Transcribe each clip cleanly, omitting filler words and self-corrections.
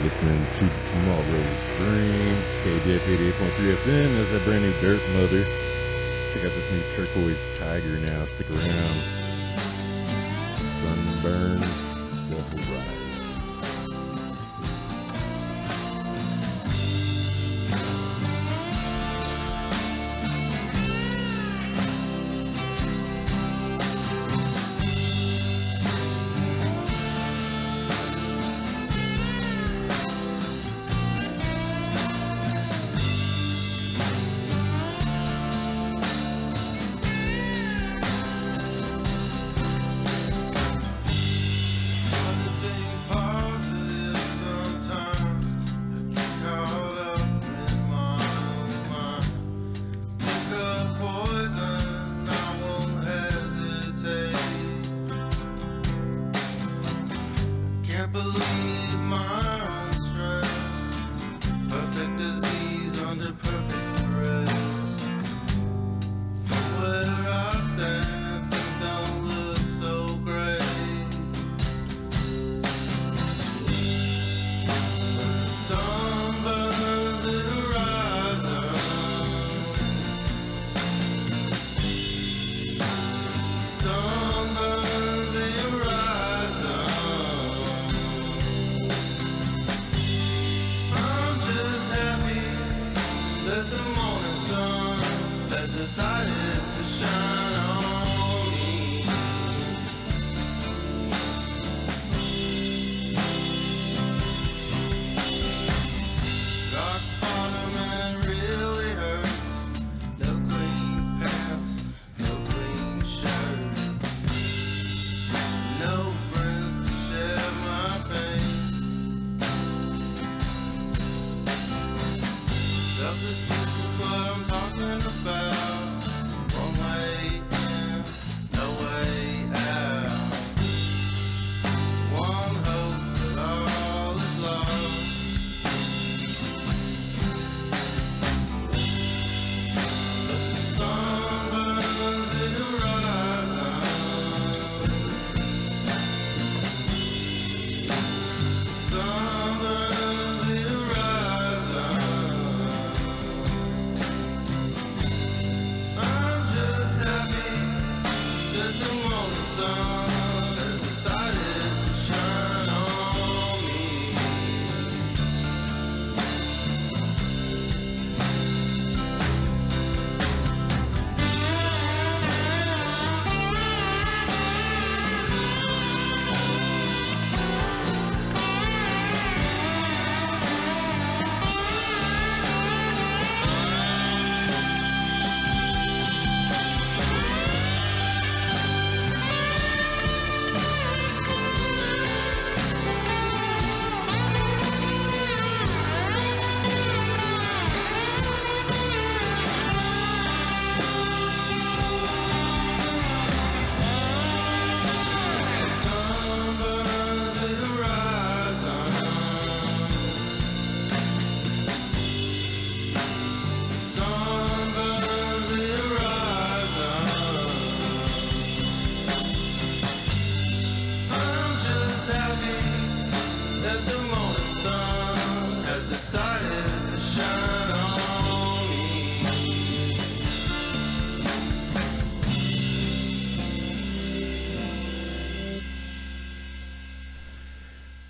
Listening to Tomorrow's Dream, KDF 88.3 FM. That's that brand new Dirt Mother. Check out this new Turquoise Tiger now. Stick around. Sunburn Double Ride.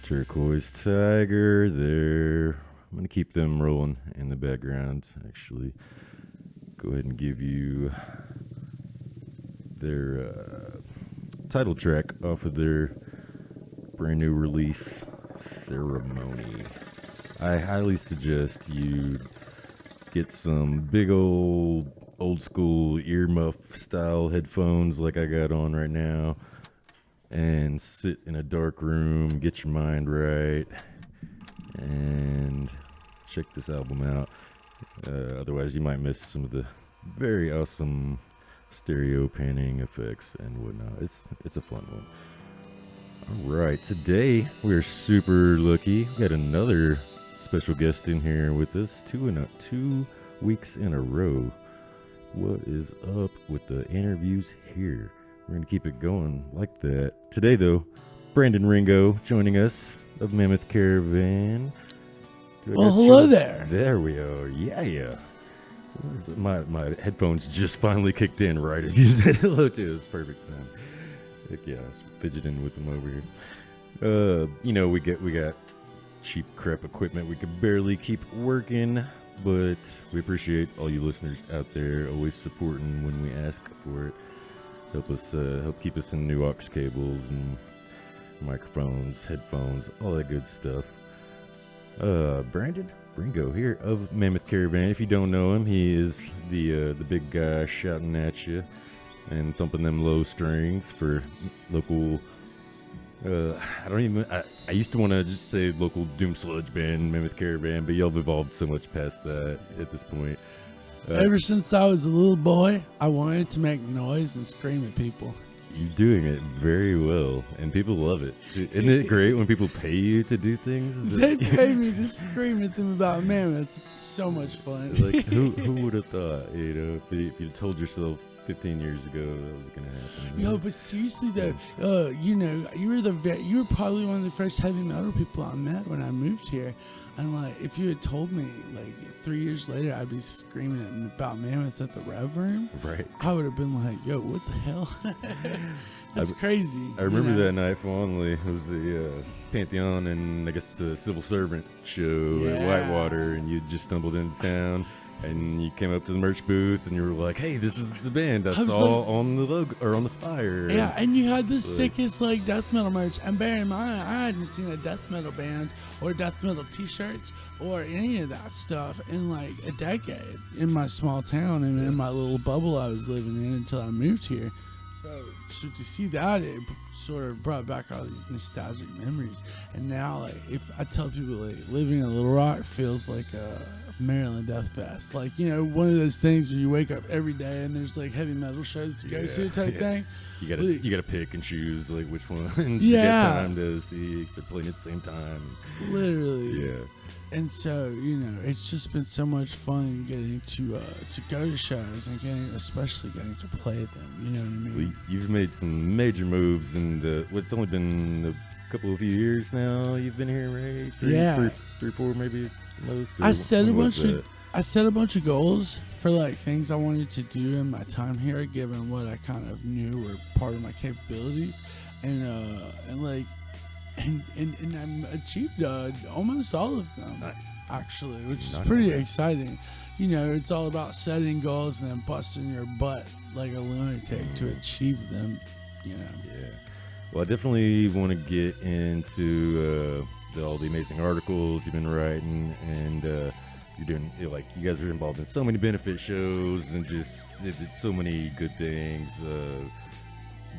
Turquoise Tiger there. I'm going to keep them rolling in the background. Actually, go ahead and give you their title track off of their brand new release, Ceremony. I highly suggest you get some big old school earmuff style headphones like I got on right now, and sit in a dark room, get your mind right, and check this album out. Otherwise, you might miss some of the very awesome stereo panning effects and whatnot. It's a fun one. All right, today we're super lucky. We got another special guest in here with us, 2 weeks in a row. What is up with the interviews here? We're going to keep it going like that. Today, though, Brandon Ringo joining us. of Mammoth Caravan. Well, hello there. There we are. Yeah. My headphones just finally kicked in right as you said hello to us. Perfect time. Heck yeah, I was fidgeting with them over here. We got cheap crap equipment. We could barely keep working, but we appreciate all you listeners out there always supporting when we ask for it. Help keep us in new aux cables and microphones, headphones, all that good stuff. Brandon Ringo here of Mammoth Caravan. If you don't know him, he is the big guy shouting at you and thumping them low strings for local. I used to want to just say local doom sludge band, Mammoth Caravan, but y'all have evolved so much past that at this point. Ever since I was a little boy, I wanted to make noise and scream at people. You're doing it very well, and people love it. Isn't it great when people pay you to do things? They pay me to scream at them about mammoths. It's so much fun. Like, who would have thought, if you told yourself 15 years ago that was going to happen? Yo, but seriously though, you were probably one of the first heavy metal people I met when I moved here. And like, if you had told me like 3 years later I'd be screaming about mammoths at the Rev Room, right? I would have been like, yo, what the hell? That's crazy. I remember that night fondly. It was the Pantheon and I guess the Civil Servant show at Whitewater, and you just stumbled into town. And you came up to the merch booth, and you were like, "Hey, this is the band I saw on the logo or on the flyer." Yeah, and you had the sickest death metal merch. And bear in mind, I hadn't seen a death metal band or death metal T-shirts or any of that stuff in like a decade in my small town and in my little bubble I was living in until I moved here. So to see that, it sort of brought back all these nostalgic memories. And now, like, if I tell people like living in Little Rock feels like a Maryland Death Fest, like, one of those things where you wake up every day and there's like heavy metal shows to go to type thing. You gotta pick and choose like which one you get time to see. They're playing at the same time. Literally. Yeah. And so, it's just been so much fun getting to go to shows and especially getting to play them. You know what I mean? Well, you've made some major moves, and it's only been a few years now. You've been here, right? Three, four, maybe most. I set a bunch of goals for like things I wanted to do in my time here, given what I kind of knew were part of my capabilities, and I achieved almost all of them, actually, which is pretty exciting. It's all about setting goals and then busting your butt like a lunatic to achieve them. Yeah. Well, I definitely want to get into all the amazing articles you've been writing, and you're doing you guys are involved in so many benefit shows and just did so many good things.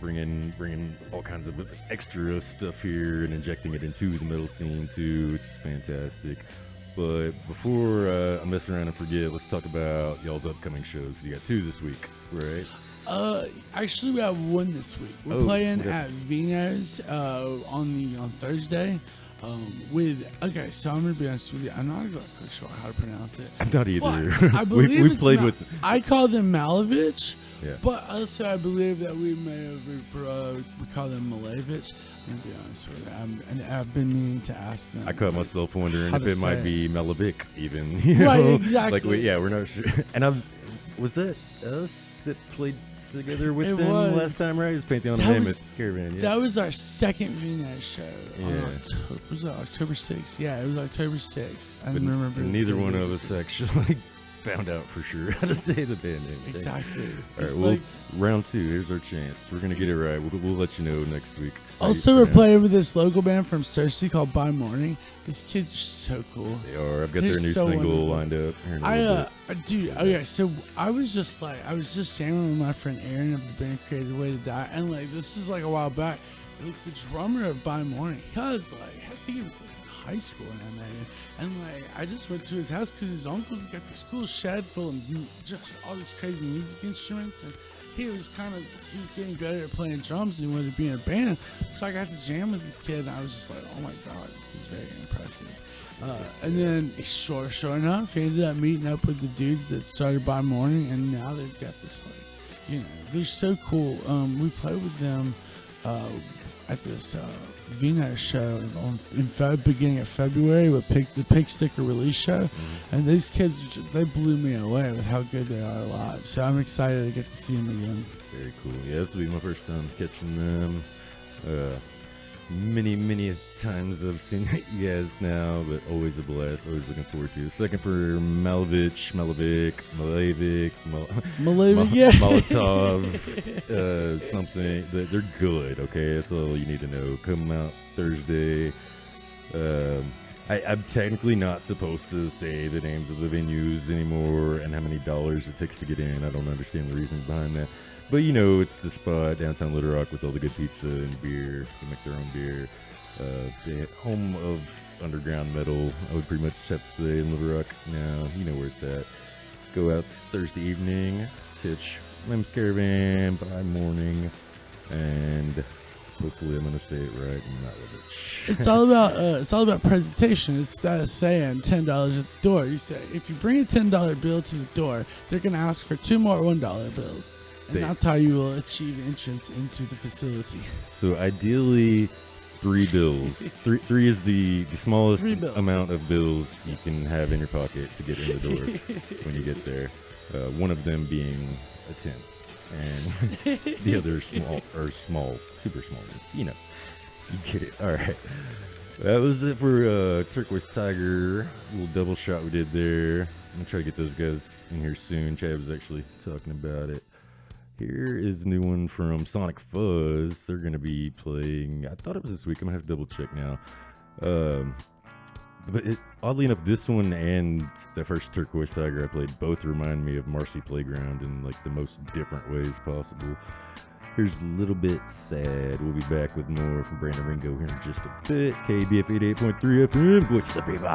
Bringing all kinds of extra stuff here and injecting it into the metal scene too, which is fantastic. But before I mess around and forget, let's talk about y'all's upcoming shows. You got 2 this week, right? Actually, we have 1 this week. We're playing at Vino's on Thursday. So I'm gonna be honest with you. I'm not exactly sure how to pronounce it. I'm not either. But I believe we've played with. I call them Malevich. Yeah. But also, I believe that we may have we call them Malevich. I'm gonna be honest with you. And I've been meaning to ask them. I caught myself wondering if it might be Malevic, even. Right, exactly. We're not sure. And was that us that played together with them last time, right? It was Pantheon and Mammoth Caravan. Yeah. That was our second Vino show. Was it October 6th? Yeah, it was October 6th. I remember. Neither one of us actually found out for sure how to say the band name. Exactly. All right, round 2. Here's our chance. We're gonna get it right. We'll let you know next week. Also, we're playing with this local band from Cersei called By Morning. These kids are so cool. They are. I've got their new single lined up. So I was just jamming with my friend Aaron of the band Creative Way to Die, and this is a while back. The drummer of By Morning, he was I think he was in high school when I met him, and I just went to his house because his uncle's got this cool shed full of just all these crazy music instruments, and he was getting good at playing drums and wanted to be in a band. So I got to jam with this kid, and I was just like, oh my god, this is very impressive. And then sure enough, he ended up meeting up with the dudes that started By Morning, and now they've got this they're so cool. We played with them at this V-Night show beginning of February with the Pig Sticker release show, and these kids, they blew me away with how good they are live. So I'm excited to get to see them again. Very cool. Yeah, this will be my first time catching them. Many times I've seen you guys now, but always a blast. Always looking forward to it. Second for Malevich, yeah. Molotov, something. They're good, okay? That's all you need to know. Come out Thursday. I'm technically not supposed to say the names of the venues anymore and how many dollars it takes to get in. I don't understand the reason behind that. But you know, it's the spot, downtown Little Rock, with all the good pizza and beer. They make their own beer. The home of underground metal, I would pretty much have to say, in Little Rock now. You know where it's at. Go out Thursday evening, pitch Lim's Caravan by morning, and hopefully I'm gonna say it right. It's all about presentation. It's that saying $10 at the door. You say if you bring a $10 bill to the door, they're gonna ask for 2 more $1 bills. And that's how you will achieve entrance into the facility. So ideally, 3 bills. Three is the smallest amount of bills you can have in your pocket to get in the door when you get there. One of them being a 10, and the other small, super small ones. You know, you get it. All right. That was it for Turquoise Tiger. Little double shot we did there. I'm gonna try to get those guys in here soon. Chad was actually talking about it. Here is a new one from Sonic Fuzz. They're going to be playing, I thought it was this week. I'm going to have to double check now. But oddly enough, this one and the first Turquoise Tiger I played both remind me of Marcy Playground in like the most different ways possible. Here's a little bit sad. We'll be back with more from Brandon Ringo here in just a bit. KBF 88.3 FM, voice of the people.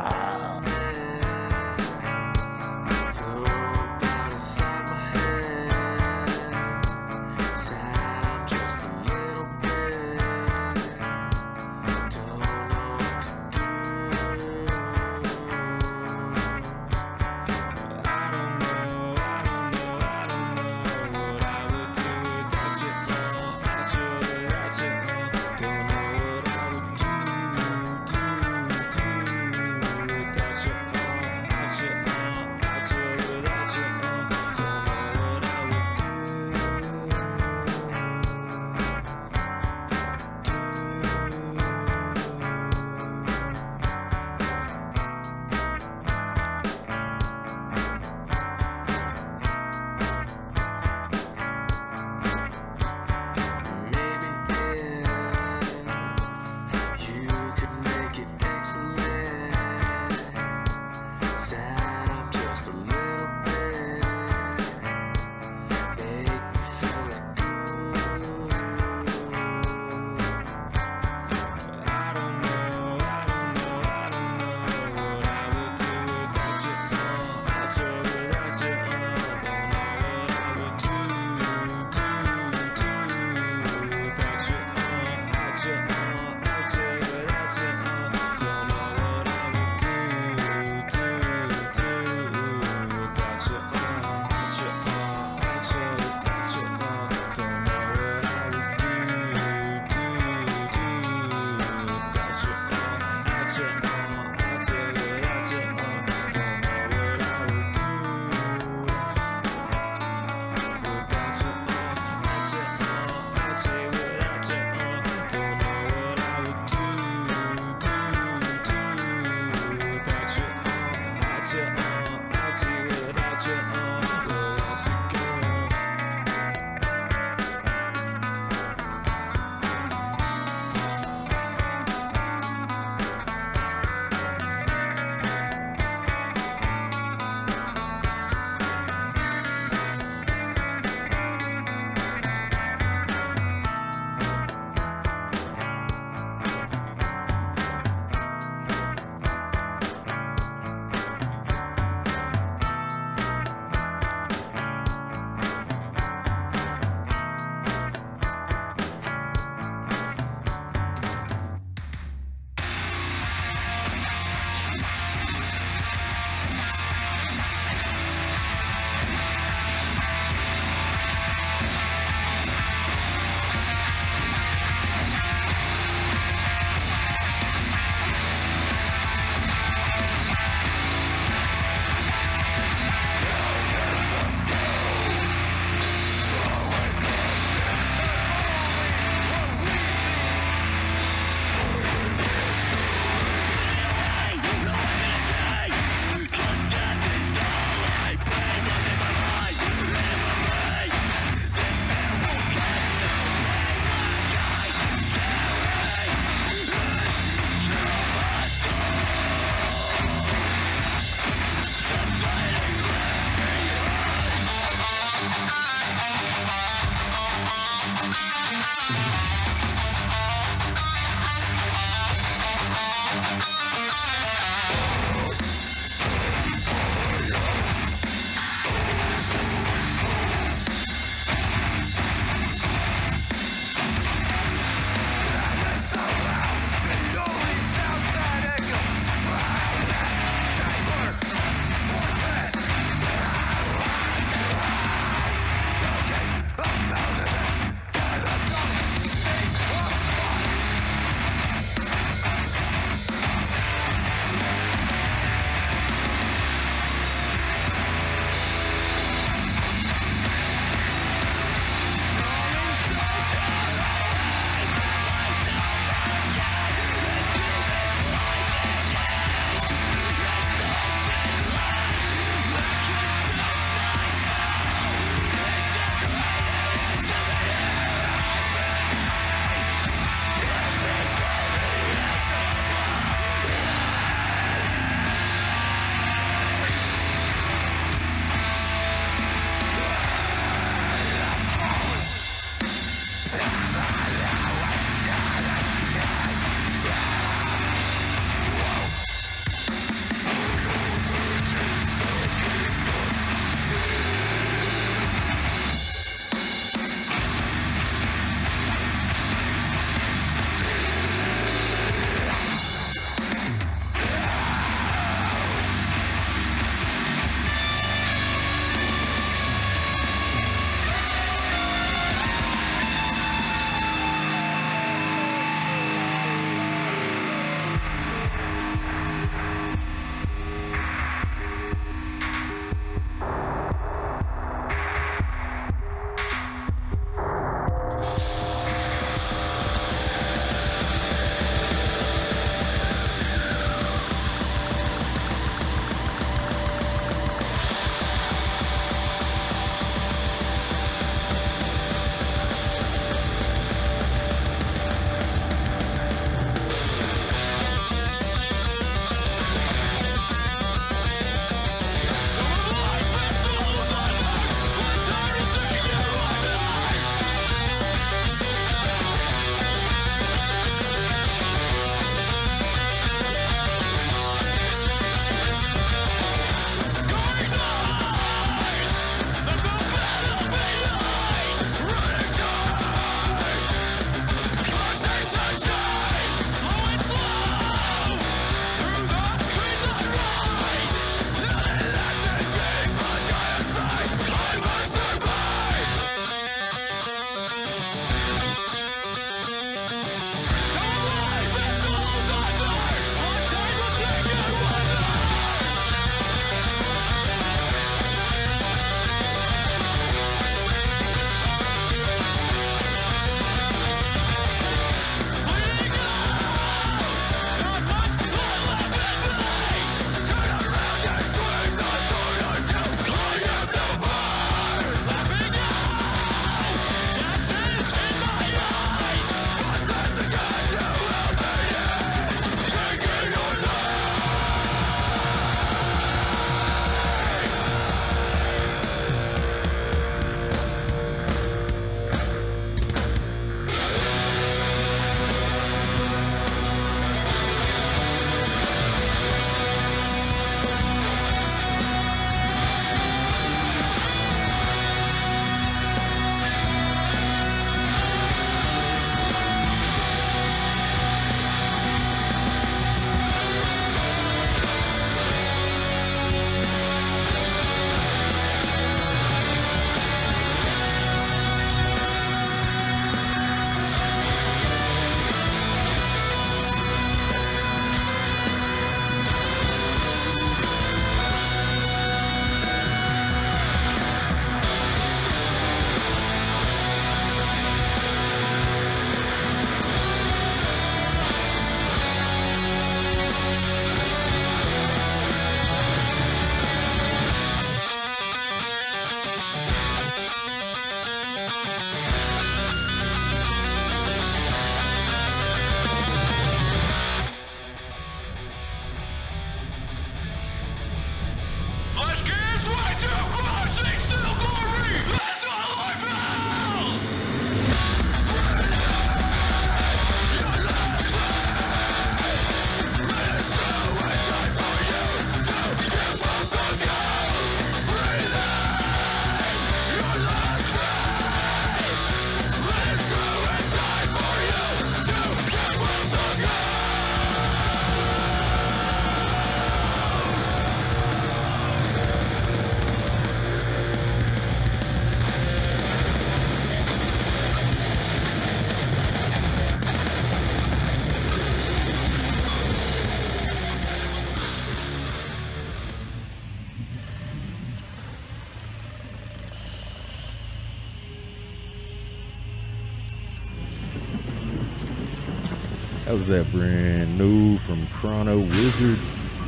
That was that brand new from Chrono Wizard,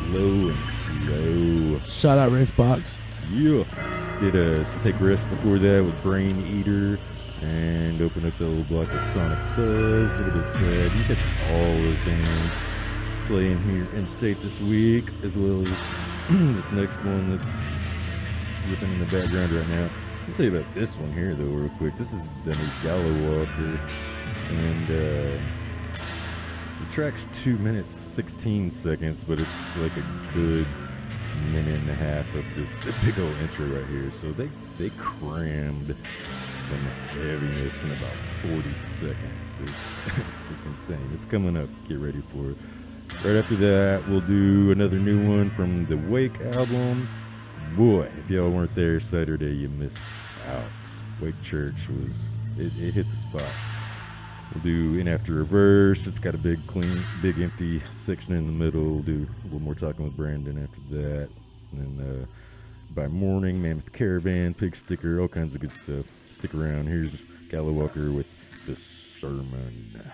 Low and Slow. Shout out Wraithbox. Yeah. Did some Take Rest before that with Brain Eater. And open up the little block of Sonic Fuzz. Look at this. You catch all those bands playing here in state this week, as well as this next one that's ripping in the background right now. I'll tell you about this one here, though, real quick. This is the new Gallo Walker. And the track's 2 minutes 16 seconds, but it's like a good minute and a half of this big old intro right here. So they crammed some heaviness in about 40 seconds. It's insane. It's coming up. Get ready for it. Right after that, we'll do another new one from the Wake album. Boy, if y'all weren't there Saturday, you missed out. Wake Church it hit the spot. We'll do In After Reverse. It's got a big, clean, big empty section in the middle. We'll do a little more talking with Brandon after that. And then by morning, Mammoth Caravan, Pig Sticker, all kinds of good stuff. Stick around. Here's Gallo Walker with The Sermon.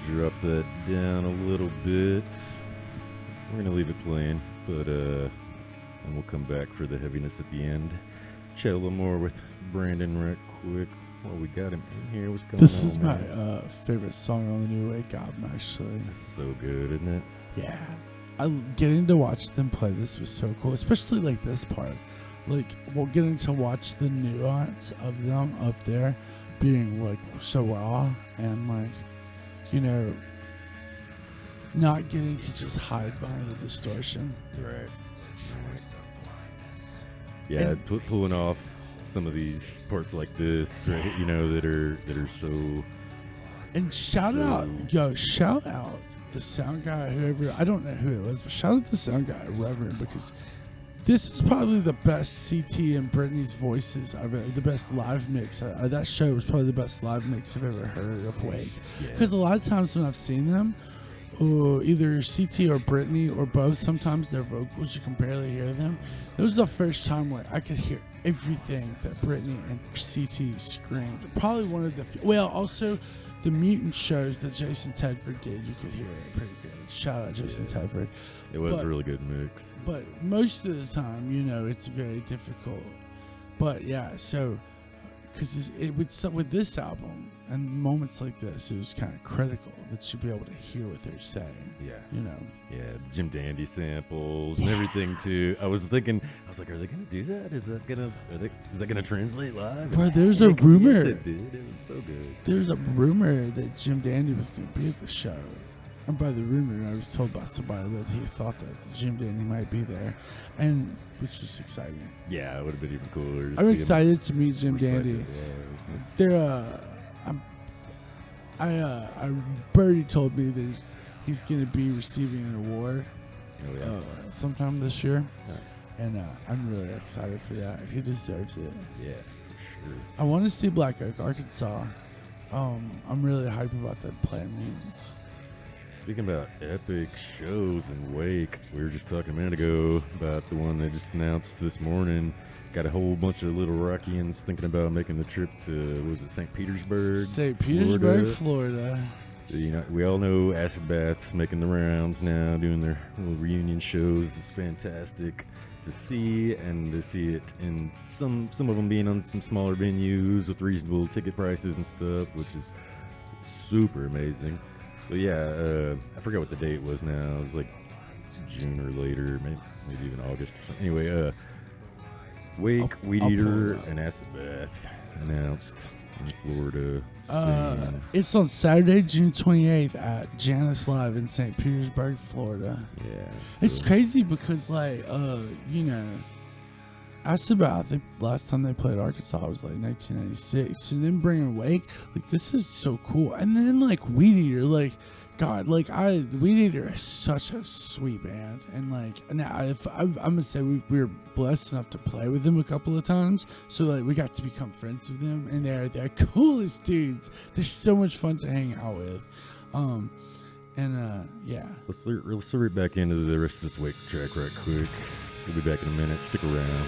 drop that down a little bit. We're gonna leave it playing, but and we'll come back for the heaviness at the end. Chat a little more with Brandon right quick while we got him in here. What's going on? This is my man? favorite song on the New Wake album, actually. It's so good, isn't it? Yeah. Getting to watch them play this was so cool, especially like this part. Like, well, getting to watch the nuance of them up there being like so raw and like, you know, not getting to just hide behind the distortion. Right. Yeah, pulling off some of these parts like this, right? You know, that are so. And shout out the sound guy, whoever, I don't know who it was, but shout out the sound guy, Reverend, because this is probably the best CT and Brittany's voices the best live mix. That show was probably the best live mix I've ever heard of Wake. Because a lot of times when I've seen them, either CT or Brittany or both, sometimes their vocals, you can barely hear them. It was the first time where I could hear everything that Brittany and CT screamed. Probably one of the also the Mutant shows that Jason Tedford did, you could hear it pretty good. Shout out Jason Tedford. It was a really good mix. But most of the time, you know, it's very difficult. But yeah, so because with this album and moments like this, it was kind of critical that you be able to hear what they're saying. Yeah, you know. Yeah, Jim Dandy samples and everything too. I was thinking, are they gonna do that? Is that gonna translate live? Bro, there's a rumor. Yes, it did. It was so good. There's a rumor that Jim Dandy was gonna be at the show. And by the rumor, I was told by somebody that he thought that Jim Dandy might be there, and which was exciting. Yeah, it would have been even cooler. I'm excited to meet Jim Dandy. Birdie told me that he's gonna be receiving an award sometime this year, nice. And I'm really excited for that. He deserves it. Yeah, for sure. I want to see Black Oak, Arkansas. I'm really hyped about them playing Mutants. Speaking about epic shows in Wake, we were just talking a minute ago about the one they just announced this morning. Got a whole bunch of little Rockians thinking about making the trip to, St. Petersburg? St. Petersburg, Florida. You know, we all know Acid Bath's making the rounds now, doing their little reunion shows. It's fantastic to see, and to see it in some of them being on some smaller venues with reasonable ticket prices and stuff, which is super amazing. But yeah, I forgot what the date was now. It was like June or later, maybe even August or something. Anyway, Wake, Weed Eater, and Acid Bath announced in Florida. It's on Saturday, June 28th at Janice Live in St. Petersburg, Florida. Yeah. It's crazy because, like, you know, Acid Bath, last time they played Arkansas was like 1996. And then bringing Wake, like, this is so cool. And then, like, Weed Eater, like, God, like, Weed Eater is such a sweet band. And, like, now I'm going to say we were blessed enough to play with them a couple of times. So, like, we got to become friends with them. And they're coolest dudes. They're so much fun to hang out with. Yeah. Let's right back into the rest of this Wake track right quick. We'll be back in a minute. Stick around.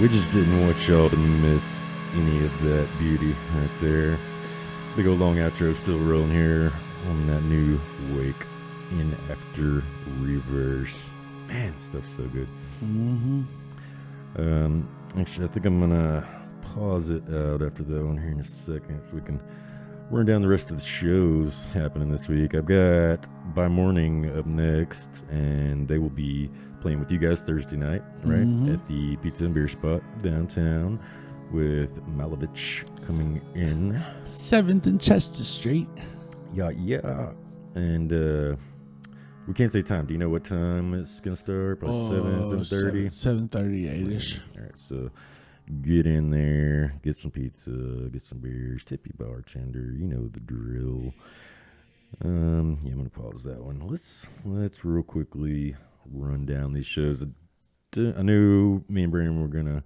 We just didn't want y'all to miss any of that beauty right there. Big old long outro still rolling here on that new Wake in After Reverse. Man, stuff's so good. Actually, I think I'm gonna pause it out after that one here in a second so we can run down the rest of the shows happening this week. I've got By Morning up next, and they will be playing with you guys Thursday night, right? At the Pizza and Beer Spot downtown with Malovich coming in. 7th and Chester Street. Yeah. And we can't say time. Do you know what time it's going to start? Probably 7:30? 7:30, 8-ish. All right, so get in there, get some pizza, get some beers, tip your bartender. You know the drill. I'm going to pause that one. Let's real quickly run down these shows. I knew me and Brandon were going to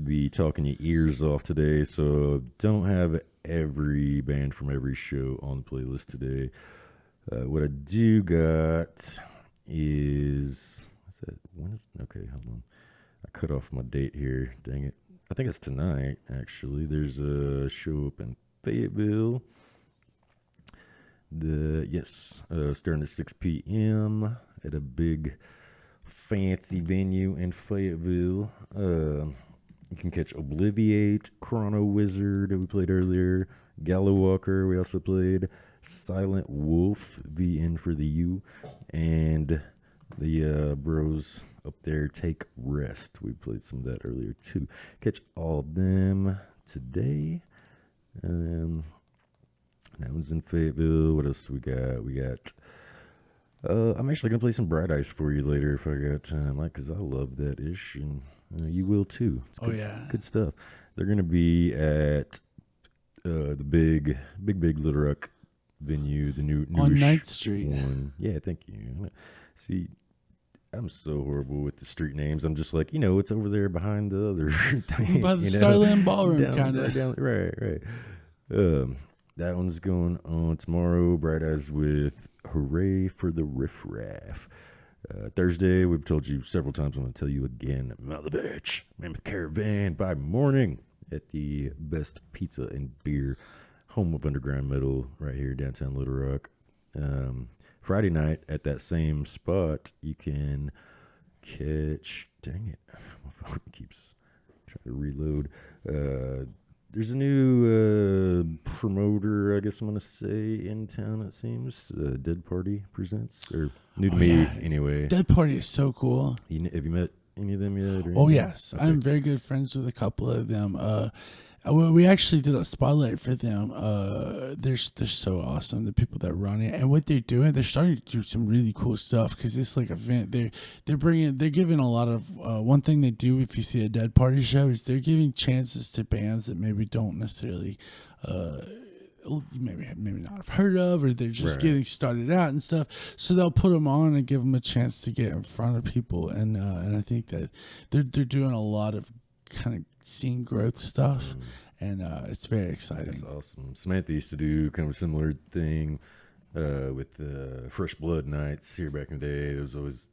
be talking your ears off today, so don't have every band from every show on the playlist today. What I do got is okay, hold on. I cut off my date here. Dang it. I think it's tonight, actually. There's a show up in Fayetteville. Starting at 6 p.m. at a big fancy venue in Fayetteville. You can catch Obliviate, Chrono Wizard that we played earlier, Gallow Walker we also played, Silent Wolf, VN for the U, and the bros up there, Take Rest. We played some of that earlier too. Catch all of them today. That one's in Fayetteville. What else we got? I'm actually going to play some Bright Eyes for you later if I got time, because I love that ish, and you will too. It's good stuff. They're going to be at the big Little Rock venue, the new on 9th Street. One. Yeah, thank you. See, I'm so horrible with the street names. I'm just like, it's over there behind the other thing. By the Starland Ballroom, kind of. Right. That one's going on tomorrow. Bright Eyes with Hooray for the Riff Raff. Thursday, we've told you several times. I'm going to tell you again. Malovich, Mammoth Caravan by Morning at the best pizza and beer, home of underground metal, right here downtown Little Rock. Friday night at that same spot, you can catch. Dang it, my phone keeps trying to reload. There's a new promoter, I guess I'm going to say, in town, it seems. Dead Party presents. Or new to me, anyway. Dead Party is so cool. Have you met any of them yet? Oh, yes. Okay. I'm very good friends with a couple of them. We actually did a spotlight for them. They're so awesome, the people that run it. And what they're doing, they're starting to do some really cool stuff because it's like event. They're giving a lot of, one thing they do if you see a Dead Party show is they're giving chances to bands that maybe don't necessarily, maybe not have heard of, or they're just getting started out and stuff. So they'll put them on and give them a chance to get in front of people. And I think that they're doing a lot of kind of scene growth stuff, and it's very exciting. That's awesome. Samantha used to do kind of a similar thing with Fresh Blood nights here back in the day. There was always,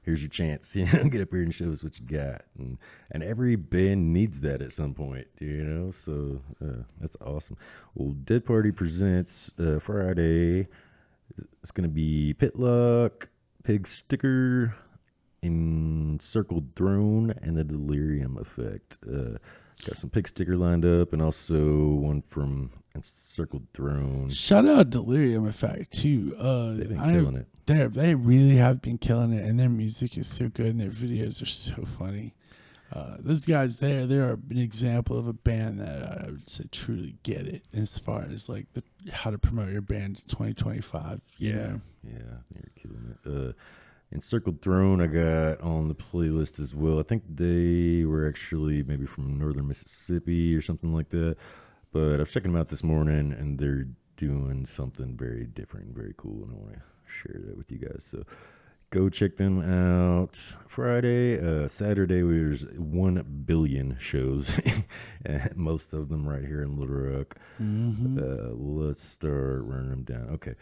here's your chance, get up here and show us what you got, and every band needs that at some point, so that's awesome. Well, Dead Party presents Friday. It's going to be Pitlock, Pig Sticker, Encircled Throne, and the Delirium Effect. Got some Pig Sticker lined up, and also one from Encircled Throne. Shout out Delirium Effect too. They've been killing it. They really have been killing it, and their music is so good, and their videos are so funny. Those guys, they're an example of a band that I would say truly get it as far as like how to promote your band in 2025. Yeah, they're killing it. Encircled Throne I got on the playlist as well. I think they were actually maybe from northern Mississippi or something like that. But I was checking them out this morning, and they're doing something very different and very cool, and I want to share that with you guys. So go check them out. Friday, Saturday, there's 1 billion shows, most of them right here in Little Rock. Let's start running them down. Okay.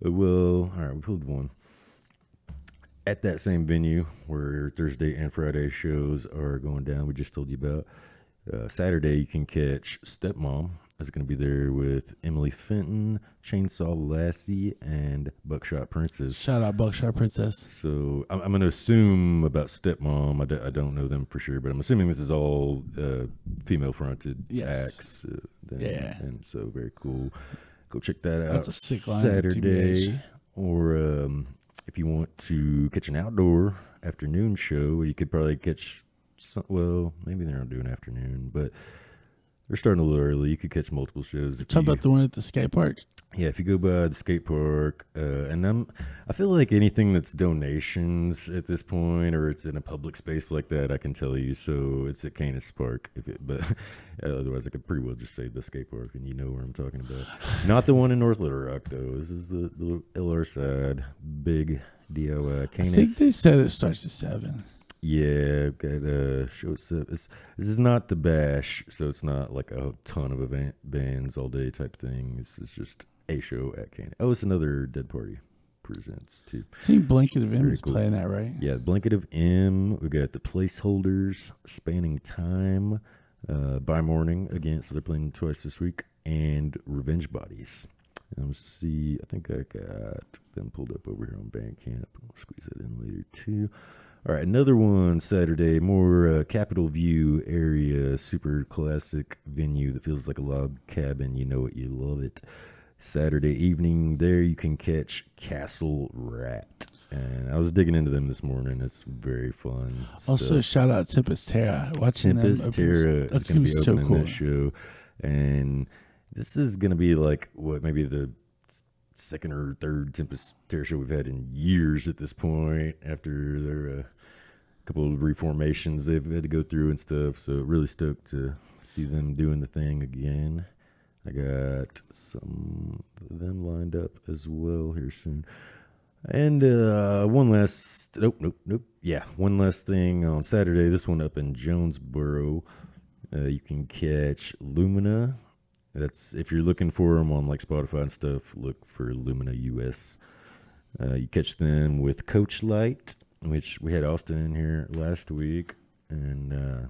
All right, we pulled one. at that same venue where Thursday and Friday shows are going down. We just told you about. Saturday, you can catch Stepmom. Is going to be there with Emily Fenton, Chainsaw Lassie, and Buckshot Princess. Shout out Buckshot Princess. So I'm going to assume about Stepmom. I don't know them for sure, but I'm assuming this is all female-fronted acts. And so very cool. Go check that out. That's a sick line. Saturday, or if you want to catch an outdoor afternoon show, you could probably catch. Well, maybe they're not doing afternoon, but they're starting a little early. You could catch multiple shows. Talk about the one at the skate park. Yeah, if you go by the skate park, and I feel like anything that's donations at this point, or it's in a public space like that, I can tell you. So it's at Canis Park. But otherwise, I could pretty well just say the skate park, and you know where I'm talking about. Not the one in North Little Rock, though. This is the LR side, big DIY Canis. I think they said it starts at 7. Yeah, got show itself. This is not the bash, so it's not like a ton of bands all day type thing. This is just a show at Canada. Oh, it's another Dead Party presents too. I think Blanket of M is playing that, right? Yeah, Blanket of M. We got the Placeholders, Spanning Time, By Morning again. So they're playing twice this week, and Revenge Bodies. Let's see. I think I got them pulled up over here on Bandcamp. I'll squeeze that in later too. All right, another one Saturday, more Capitol View area, super classic venue that feels like a log cabin. You know it, you love it. Saturday evening, there you can catch Castle Rat. And I was digging into them this morning. It's very fun. Also, shout out Tempest Terra. Watching Tempest Terra. That's going to be so cool. That show. And this is going to be like, maybe the second or third Tempest Terror show we've had in years at this point, after their couple of reformations they've had to go through and stuff. So really stoked to see them doing the thing again. I got some of them lined up as well here soon. And one last thing on Saturday, this one up in Jonesboro. You can catch Lumina. That's, if you're looking for them on like Spotify and stuff, look for Lumina US. You catch them with Coach Light, which we had Austin in here last week, and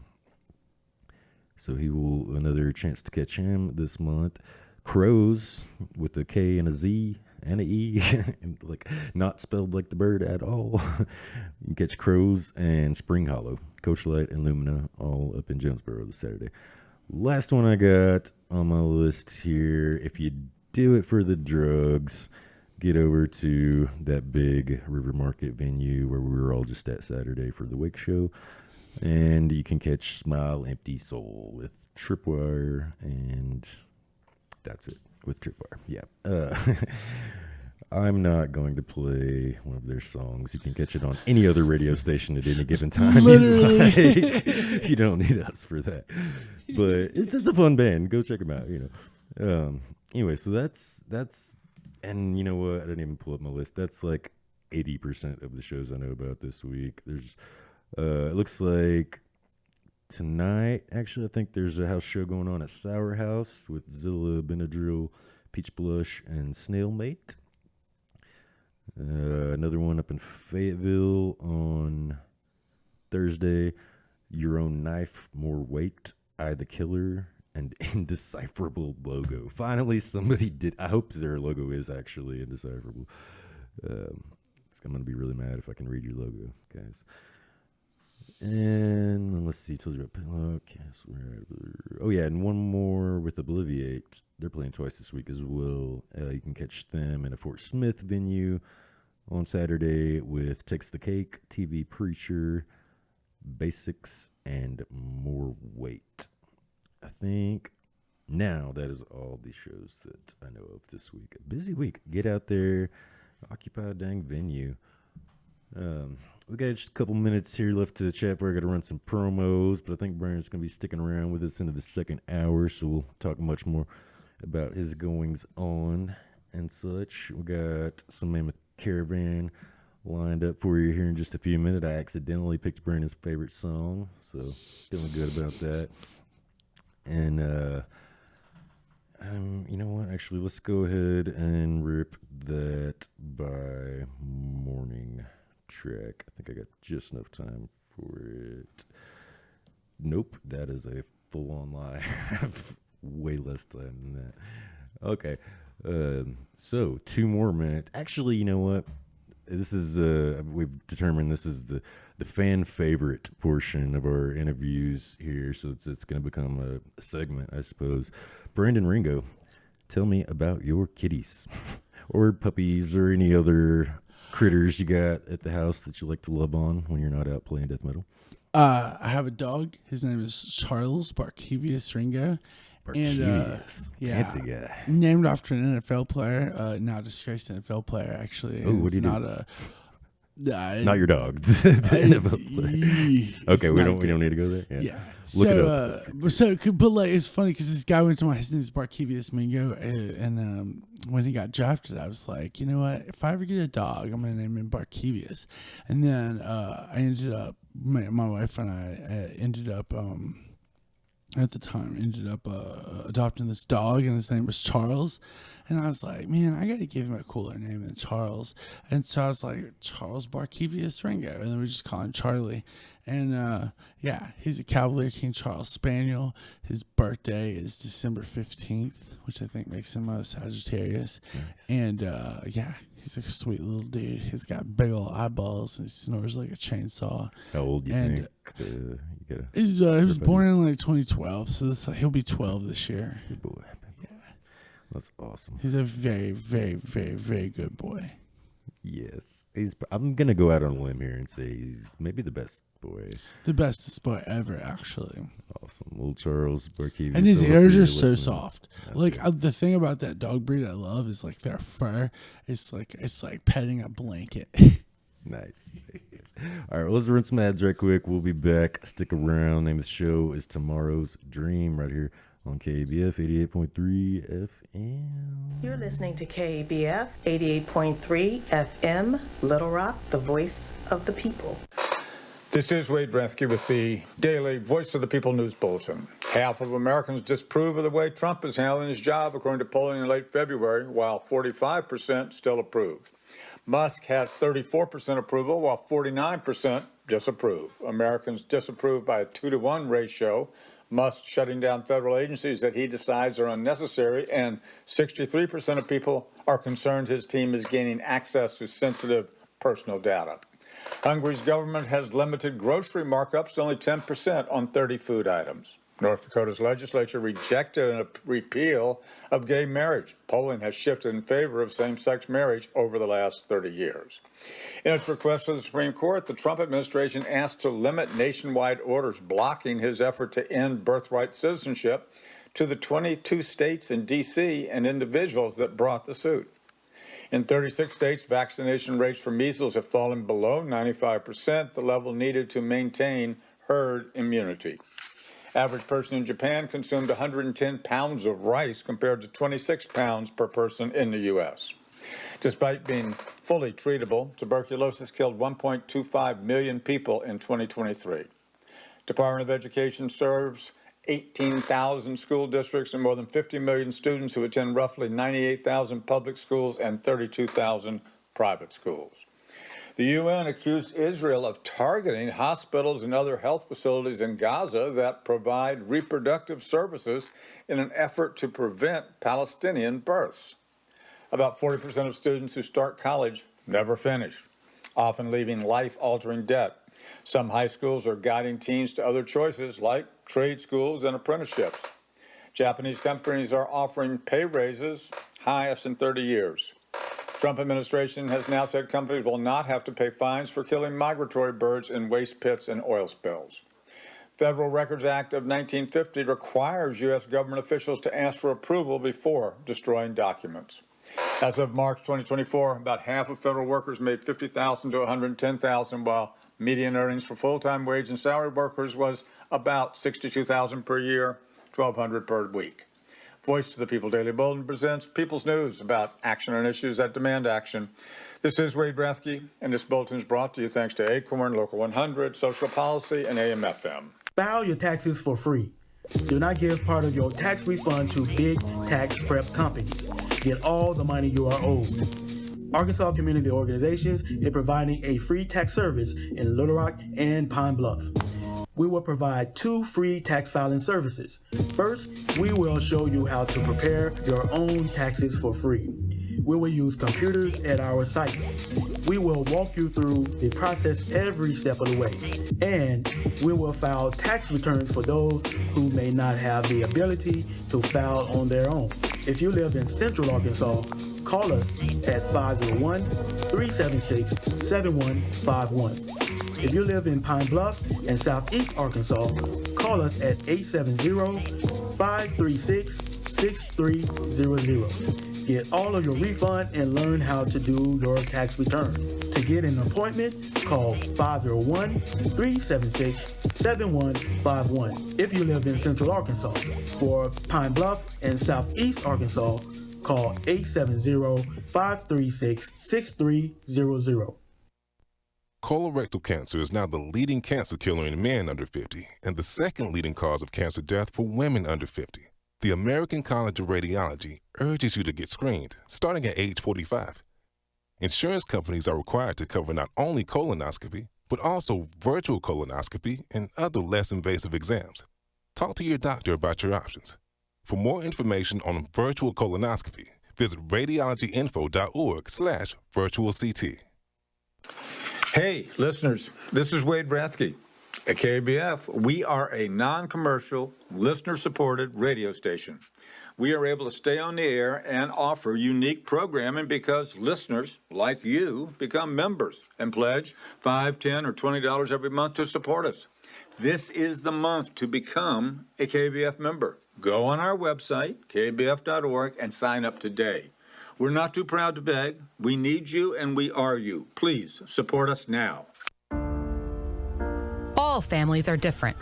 so he will, another chance to catch him this month. Crows with a K and a Z and a E, and like not spelled like the bird at all. You can catch Crows and Spring Hollow, Coach Light and Lumina, all up in Jonesboro this Saturday. Last one I got on my list here. If you do it for the drugs, get over to that big River Market venue where we were all just at Saturday for the Wake Show. And you can catch Smile Empty Soul with Tripwire, and that's it with Tripwire. Yeah. I'm not going to play one of their songs. You can catch it on any other radio station at any given time. Literally. You don't need us for that. But it's a fun band. Go check them out, you know. Anyway, so that's, and you know what? I didn't even pull up my list. That's like 80% of the shows I know about this week. There's, it looks like tonight, actually, I think there's a house show going on at Sour House with Zilla, Benadryl, Peach Blush, and Snail Mate. Another one up in Fayetteville on Thursday. Your Own Knife, More Weight, I the Killer, and Indecipherable Logo. Finally, somebody did. I hope their logo is actually indecipherable. I'm going to be really mad if I can read your logo, guys. And let's see, told you about Pillow, Castle. Oh yeah, and one more with Obliviate. They're playing twice this week as well. You can catch them in a Fort Smith venue on Saturday with Takes the Cake, TV Preacher, Basics, and More Weight. I think now that is all the shows that I know of this week. A busy week. Get out there, occupy a dang venue. We got just a couple minutes here left to chat before I got to run some promos, but I think Brian's going to be sticking around with us into the second hour, so we'll talk much more about his goings on and such. We got some Mammoth Caravan lined up for you here in just a few minutes. I accidentally picked Brandon's favorite song, so feeling good about that. And you know what? Actually, let's go ahead and rip that By Morning track. I think I got just enough time for it. Nope, that is a full-on lie. I have way less time than that. Okay, so 2 more minutes. Actually, you know what? This is we've determined this is the fan favorite portion of our interviews here, so it's going to become a segment, I suppose. Brandon Ringo, tell me about your kitties or puppies or any other critters you got at the house that you like to love on when you're not out playing death metal. I have a dog. His name is Charles Barkevius Ringo. And yeah, fancy guy. Named after an NFL player, now disgraced NFL player, actually. Oh, what do you not do? Not your dog. The NFL player. Okay, we don't need to go there. Yeah. Look it up. But like it's funny because this guy went to his name is Barkevius Mingo, and when he got drafted, I was like, you know what? If I ever get a dog, I'm gonna name him Barkevius. And then I ended up, my wife and I ended up. At the time, ended up adopting this dog, and his name was Charles. And I was like, man, I got to give him a cooler name than Charles. And so I was like, Charles Barkevius Ringo. And then we just call him Charlie. And yeah, he's a Cavalier King Charles Spaniel. His birthday is December 15th, which I think makes him a Sagittarius. Nice. And yeah, he's like a sweet little dude. He's got big old eyeballs, and he snores like a chainsaw. How old do you think? He was born in like 2012, so he'll be 12 this year. Good boy. Yeah, that's awesome. He's a very, very, very, very good boy. Yes, I'm gonna go out on a limb here and say he's maybe the best boy. The bestest boy ever, actually. Awesome, little Charles Barkevius. And his ears are so soft. Like the thing about that dog breed I love is like their fur. It's like petting a blanket. Nice. All right, well, let's rinse some ads right quick. We'll be back. Stick around. Name of the show is Tomorrow's Dream right here on KBF 88.3 FM. You're listening to KBF 88.3 FM, Little Rock, the voice of the people. This is Wade Rathke with the daily Voice of the People News Bulletin. Half of Americans disapprove of the way Trump is handling his job, according to polling in late February, while 45% still approve. Musk has 34% approval, while 49% disapprove. Americans disapprove by a 2-to-1 ratio. Musk shutting down federal agencies that he decides are unnecessary, and 63% of people are concerned his team is gaining access to sensitive personal data. Hungary's government has limited grocery markups to only 10% on 30 food items. North Dakota's legislature rejected a repeal of gay marriage. Polling has shifted in favor of same-sex marriage over the last 30 years. In its request to the Supreme Court, the Trump administration asked to limit nationwide orders blocking his effort to end birthright citizenship to the 22 states and D.C. and individuals that brought the suit. In 36 states, vaccination rates for measles have fallen below 95%, the level needed to maintain herd immunity. Average person in Japan consumed 110 pounds of rice compared to 26 pounds per person in the U.S. Despite being fully treatable, tuberculosis killed 1.25 million people in 2023. Department of Education serves 18,000 school districts and more than 50 million students who attend roughly 98,000 public schools and 32,000 private schools. The UN accused Israel of targeting hospitals and other health facilities in Gaza that provide reproductive services in an effort to prevent Palestinian births. About 40% of students who start college never finish, often leaving life-altering debt. Some high schools are guiding teens to other choices like trade schools and apprenticeships. Japanese companies are offering pay raises, highest in 30 years. Trump administration has now said companies will not have to pay fines for killing migratory birds in waste pits and oil spills. Federal Records Act of 1950 requires U.S. government officials to ask for approval before destroying documents. As of March 2024, about half of federal workers made $50,000 to $110,000, while median earnings for full-time wage and salary workers was about $62,000 per year, $1,200 per week. Voice of the People Daily Bulletin presents People's News about action on issues that demand action. This is Wade Rathke, and this bulletin is brought to you thanks to Acorn, Local 100, Social Policy, and AM/FM. File your taxes for free. Do not give part of your tax refund to big tax prep companies. Get all the money you are owed. Arkansas Community Organizations is providing a free tax service in Little Rock and Pine Bluff. We will provide 2 free tax filing services. First, we will show you how to prepare your own taxes for free. We will use computers at our sites. We will walk you through the process every step of the way. And we will file tax returns for those who may not have the ability to file on their own. If you live in Central Arkansas, call us at 501-376-7151. If you live in Pine Bluff and Southeast Arkansas, call us at 870-536-6300. Get all of your refund and learn how to do your tax return. To get an appointment, call 501-376-7151. If you live in Central Arkansas, for Pine Bluff and Southeast Arkansas, call 870-536-6300. Colorectal cancer is now the leading cancer killer in men under 50 and the second leading cause of cancer death for women under 50. The American College of Radiology urges you to get screened, starting at age 45. Insurance companies are required to cover not only colonoscopy, but also virtual colonoscopy and other less invasive exams. Talk to your doctor about your options. For more information on virtual colonoscopy, visit radiologyinfo.org/virtualct. Hey, listeners, this is Wade Rathke. At KBF, we are a non-commercial, listener-supported radio station. We are able to stay on the air and offer unique programming because listeners, like you, become members and pledge $5, $10, or $20 every month to support us. This is the month to become a KBF member. Go on our website, kbf.org, and sign up today. We're not too proud to beg. We need you, and we are you. Please support us now. All families are different,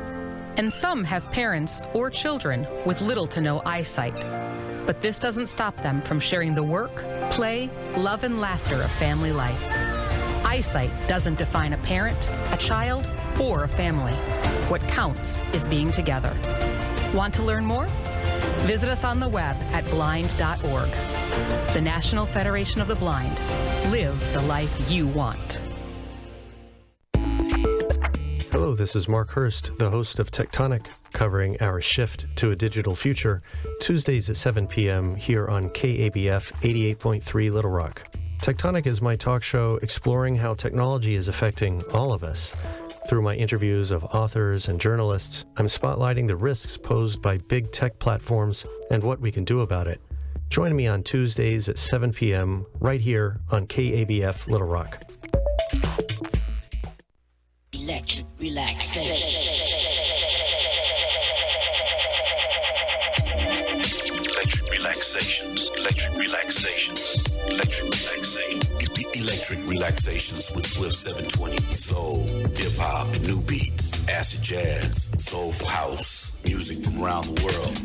and some have parents or children with little to no eyesight. But this doesn't stop them from sharing the work, play, love, and laughter of family life. Eyesight doesn't define a parent, a child, or a family. What counts is being together. Want to learn more? Visit us on the web at blind.org. The National Federation of the Blind. Live the life you want. Hello, this is Mark Hurst, the host of Tectonic, covering our shift to a digital future, Tuesdays at 7 p.m. here on KABF 88.3 Little Rock. Tectonic is my talk show exploring how technology is affecting all of us. Through my interviews of authors and journalists, I'm spotlighting the risks posed by big tech platforms and what we can do about it. Join me on Tuesdays at 7 p.m. right here on KABF Little Rock. Electric relaxation. Electric relaxations. Electric relaxations. Electric relaxations. Electric relaxations with Swift 720. Soul, hip hop, new beats, acid jazz, soulful house, music from around the world.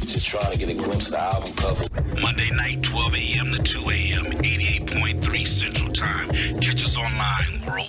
Just trying to get a glimpse of the album cover. Monday night, 12 a.m. to 2 a.m., 88.3 Central Time. Catch us online worldwide.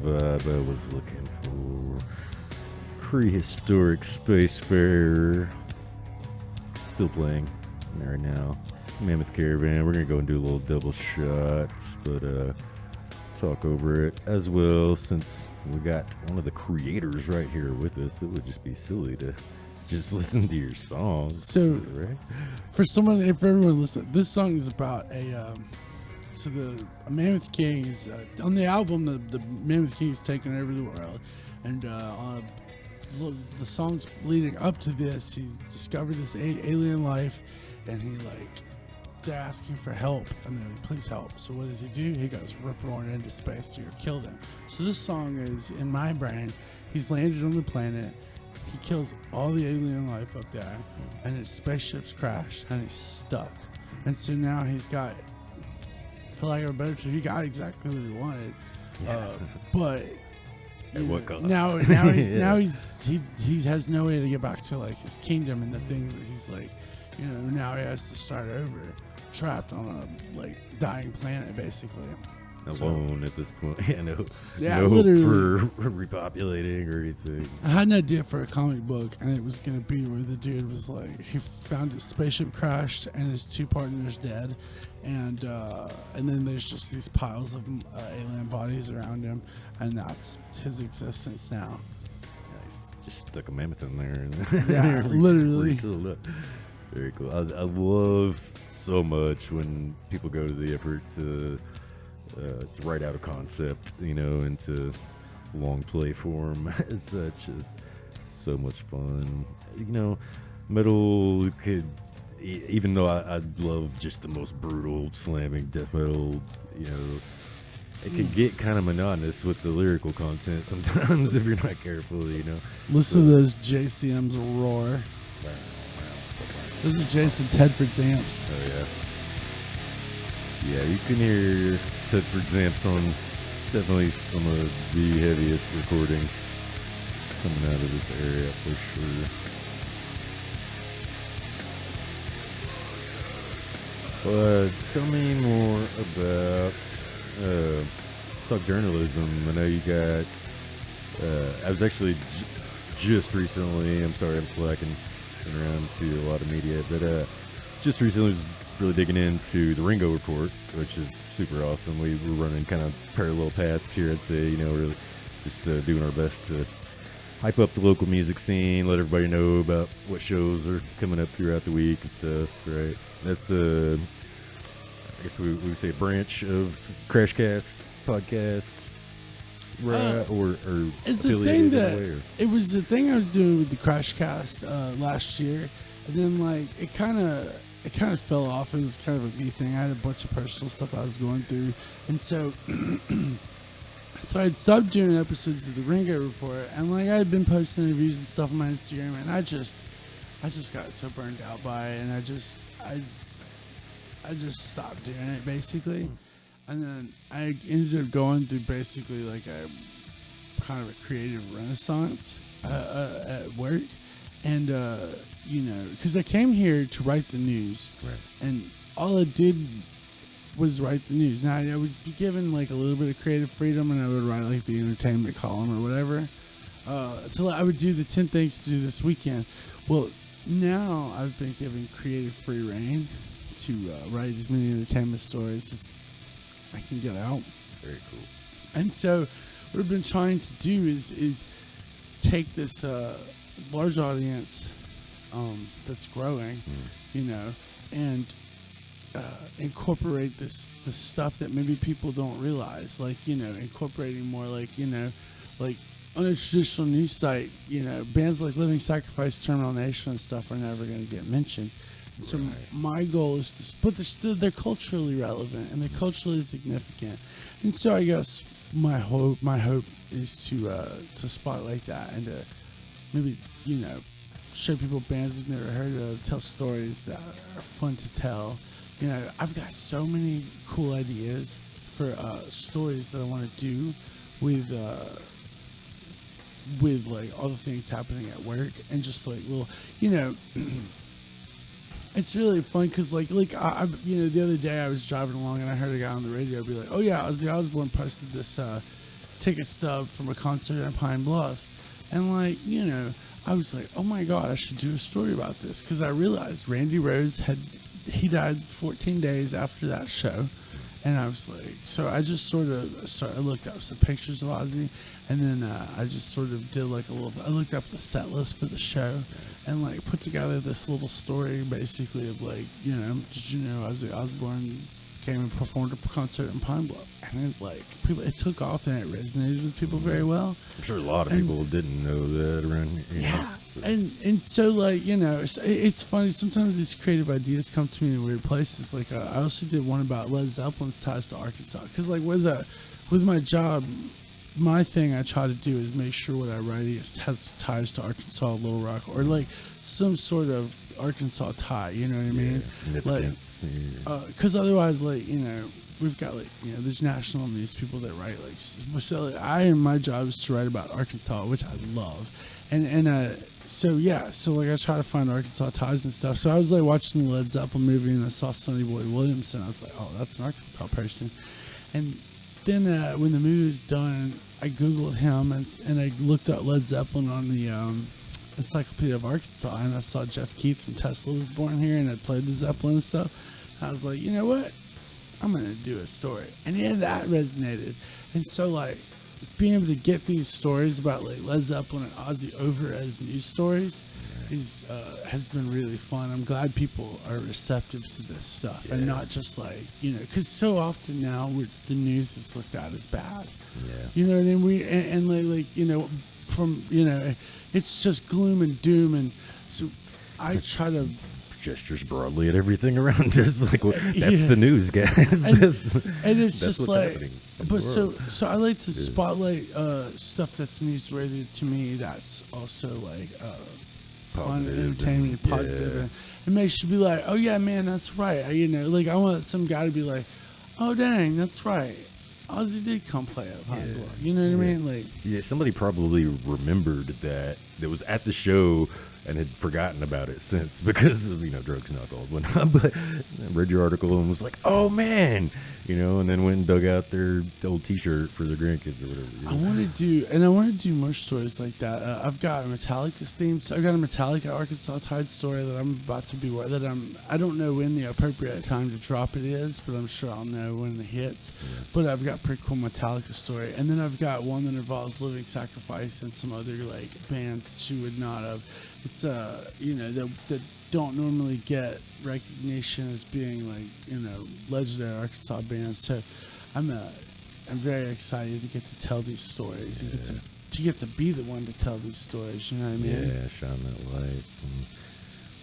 vibe I was looking for. Prehistoric Spacefarer. Still playing right now. Mammoth Caravan. We're gonna go and do a little double shot, but talk over it as well, since we got one of the creators right here with us. It would just be silly to just listen to your song. So, right? for everyone listening, this song is about a Mammoth King is on the album. The Mammoth King is taking over the world, and the songs leading up to this, he's discovered this alien life, and they're asking for help, and they're like, please help. So what does he do? He goes ripperoni into space to kill them. So this song is, in my brain, he's landed on the planet, he kills all the alien life up there, and his spaceship's crashed, and he's stuck. And so now he's got, for lack of a better term, he got exactly what he wanted. But at what cost? Now he has no way to get back to like his kingdom, and the thing that he's like, now he has to start over, trapped on a like dying planet, basically. Alone at this point. No literally. hope for repopulating or anything. I had an idea for a comic book, and it was gonna be where the dude was like, he found his spaceship crashed and his two partners dead, and then there's just these piles of alien bodies around him, and that's his existence now. Nice. Just stuck a mammoth in there. Yeah, literally. Very cool. I love so much when people go to the effort to write out a concept, into long play form as such. Is so much fun. Metal could, even though I love just the most brutal slamming death metal, it can get kind of monotonous with the lyrical content sometimes if you're not careful, Listen to those JCMs roar. Those are Jason Tedford's amps. Oh, yeah. Yeah, you can hear Tedford's amps on definitely some of the heaviest recordings coming out of this area for sure. Tell me more about talk journalism. I know you got. I was actually just recently. I'm sorry, I'm slacking around to a lot of media, but just recently was really digging into the Ringo report, which is super awesome. We were running kind of parallel paths here. I'd say, really just doing our best to hype up the local music scene, let everybody know about what shows are coming up throughout the week and stuff. Right? That's I guess we would say a branch of Crashcast podcast, right? Or it's the thing that it was the thing I was doing with the Crashcast last year, and then it kind of fell off. It was kind of a me thing. I had a bunch of personal stuff I was going through, and so so I'd stopped doing episodes of the Ringo report, and I had been posting reviews and stuff on my Instagram, and I just got so burned out by it, and I just stopped doing it basically. And then I ended up going through basically a kind of a creative renaissance at work, and because I came here to write the news, right, and all I did was write the news. Now I would be given a little bit of creative freedom, and I would write the entertainment column or whatever. So I would do the 10 things to do this weekend. Well, now I've been given creative free reign to write as many entertainment stories as I can get out. Very cool. And so what I've been trying to do is take this large audience that's growing, and incorporate this stuff that maybe people don't realize, incorporating more on a traditional news site, bands like Living Sacrifice, Terminal Nation and stuff are never going to get mentioned. So my goal is to put they're culturally relevant and they're culturally significant, and so I guess my hope is to spotlight that and to maybe show people bands they've never heard of, tell stories that are fun to tell. I've got so many cool ideas for stories that I want to do with all the things happening at work, and just it's really fun because I the other day I was driving along and I heard a guy on the radio be like, "Oh yeah, Ozzy Osbourne posted this ticket stub from a concert in Pine Bluff. And like, you know, I was like, oh my God, I should do a story about this. Because I realized Randy Rhoads he died 14 days after that show. And I was like, so I just I looked up some pictures of Ozzy, and then I just sort of did like I looked up the set list for the show, and like put together this little story basically of like, you know, did you know Ozzy Osbourne came and performed a concert in Pine Bluff, and it took off and it resonated with people very well. I'm sure a lot of people didn't know that around here. Yeah. And so like, you know, it's funny, sometimes these creative ideas come to me in weird places. Like I also did one about Led Zeppelin's ties to Arkansas, because like with my job, my thing I try to do is make sure what I write has ties to Arkansas, Little Rock, or like some sort of Arkansas tie, you know what I mean? Like, because otherwise, like, you know, we've got like, you know, there's national news people that write like, so like, my job is to write about Arkansas, which I love, so like I try to find Arkansas ties and stuff. So I was like watching the Led Zeppelin movie, and I saw Sonny Boy Williams, and I was like, oh, that's an Arkansas person. And then when the movie was done, I Googled him, and I looked up Led Zeppelin on the Encyclopedia of Arkansas, and I saw Jeff Keith from Tesla was born here, and had played with Zeppelin and stuff. I was like, you know what? I'm going to do a story. And yeah, that resonated. And so like being able to get these stories about like Led Zeppelin and Ozzy over as news stories has been really fun. I'm glad people are receptive to this stuff, and not just like, you know, because so often now the news is looked at as bad. Yeah. You know what I mean? And like, you know, from, you know, it's just gloom and doom, and so I try to gestures broadly at everything around us. Like, that's the news, guys. And it's just like, but so I like to spotlight stuff that's newsworthy to me. That's also like fun, entertainment, positive, and it makes you be like, oh yeah, man, that's right. You know, like I want some guy to be like, oh dang, that's right. Ozzy did come play at Pine Bluff. You know what I mean? Like, somebody probably remembered that was at the show and had forgotten about it since, because of, you know, drugs and alcohol went up. But I read your article and was like, oh man, you know, and then went and dug out their old T-shirt for their grandkids or whatever. You know? I want to do more stories like that. I've got a Metallica theme. So I've got a Metallica Arkansas Tide story that I'm about to be. I don't know when the appropriate time to drop it is, but I'm sure I'll know when it hits. Yeah. But I've got a pretty cool Metallica story, and then I've got one that involves Living Sacrifice and some other like bands that you would not have. It's you know, that don't normally get recognition as being like, you know, legendary Arkansas bands. So I'm very excited to get to tell these stories and get to be the one to tell these stories. You know what I mean? Yeah, shine that light. And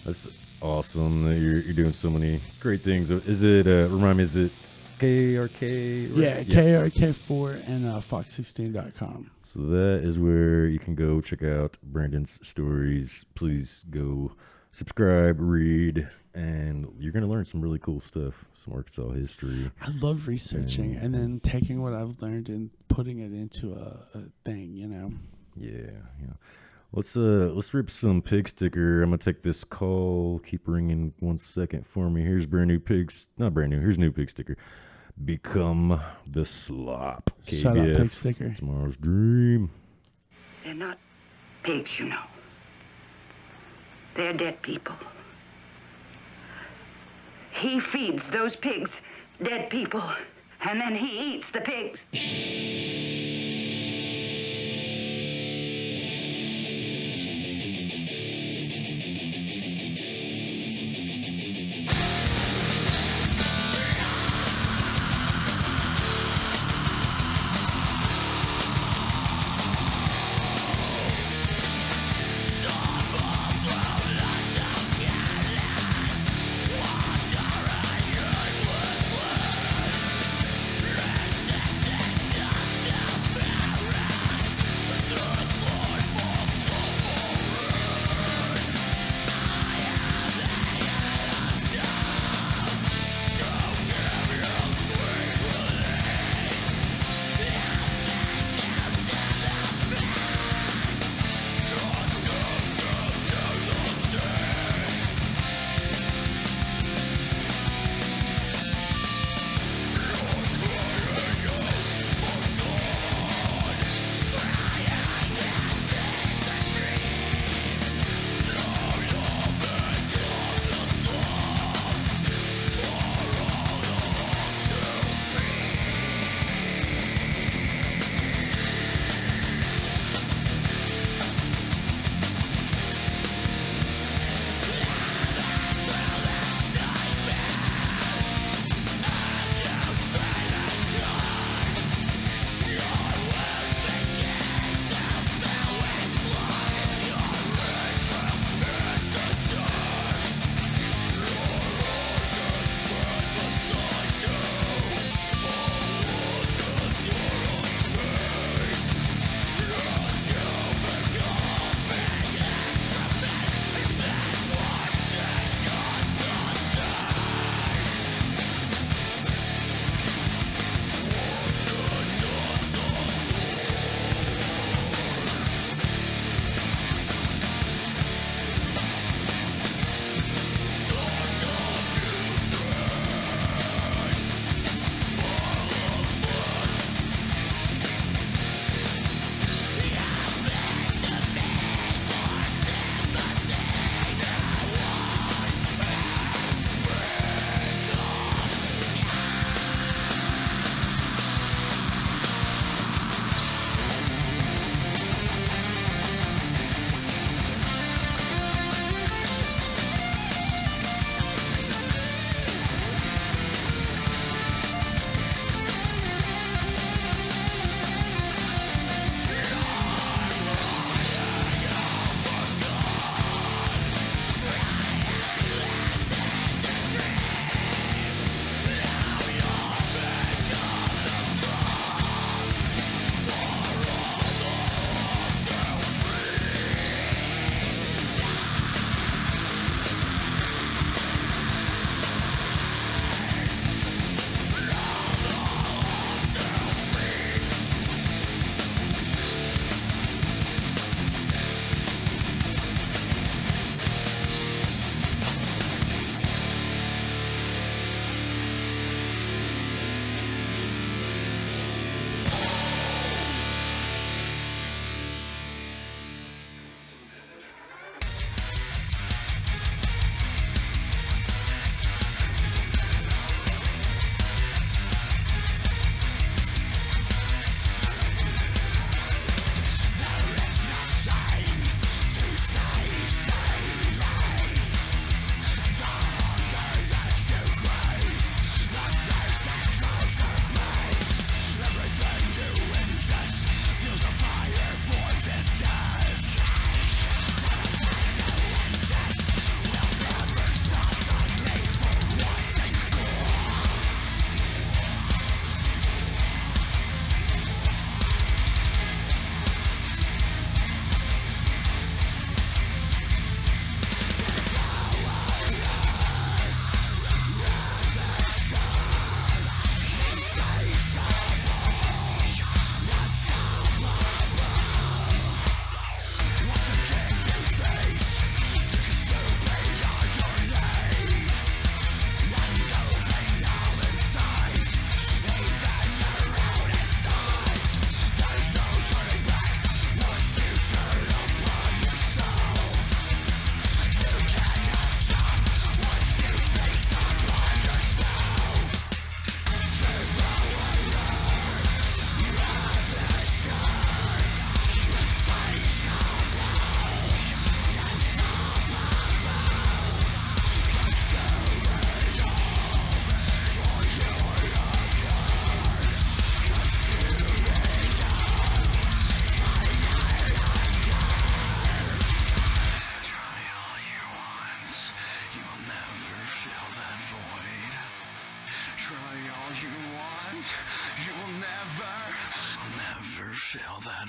that's awesome that you're doing so many great things. Is it remind me? Is it KRK? Yeah, KRK4 and Fox16.com. So that is where you can go check out Brandon's stories. Please go subscribe, read, and you're going to learn some really cool stuff, some Arkansas history. I love researching and then taking what I've learned and putting it into a thing, you know? Yeah. Let's rip some pig sticker. I'm going to take this call. Keep ringing 1 second for me. Here's new pig sticker. Become the slop. Shout out pig sticker. Tomorrow's dream. They're not pigs, you know. They're dead people. He feeds those pigs dead people, and then he eats the pigs.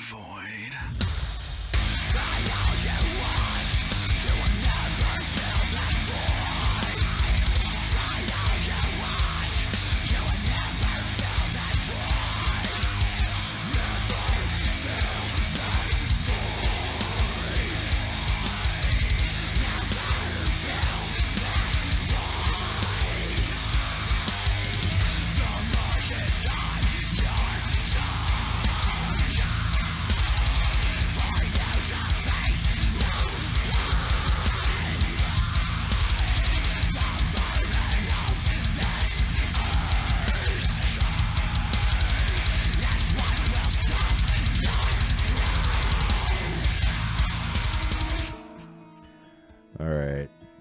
void.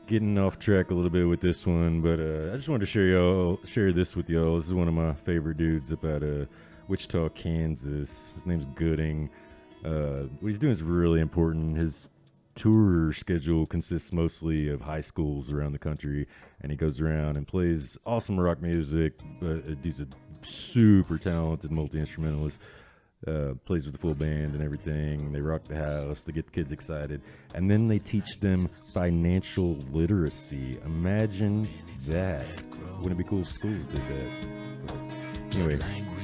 Getting off track a little bit with this one, but I just wanted to share this with y'all. This is one of my favorite dudes up at Wichita, Kansas. His name's Gooding. What he's doing is really important. His tour schedule consists mostly of high schools around the country, and he goes around and plays awesome rock music. But he's a super talented multi-instrumentalist. Plays with the full band and everything. They rock the house. They get the kids excited. And then they teach them financial literacy. Imagine that. Wouldn't it be cool if schools did that? But anyway,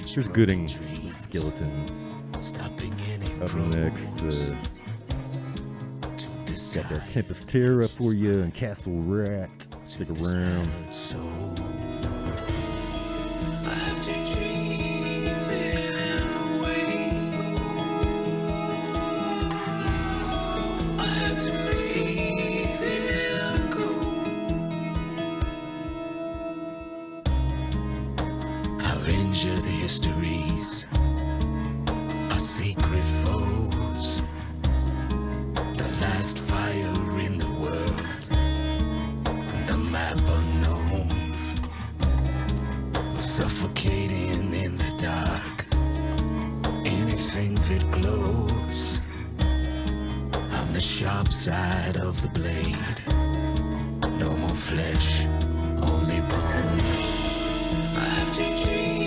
here's Gooding with Skeletons. Up next, got that Tempest Terra for you and Castle Rat. Stick around. The histories, our secret foes, the last fire in the world, the map unknown, we're suffocating in the dark, anything that glows, on the sharp side of the blade, no more flesh, only bone, I have to dream.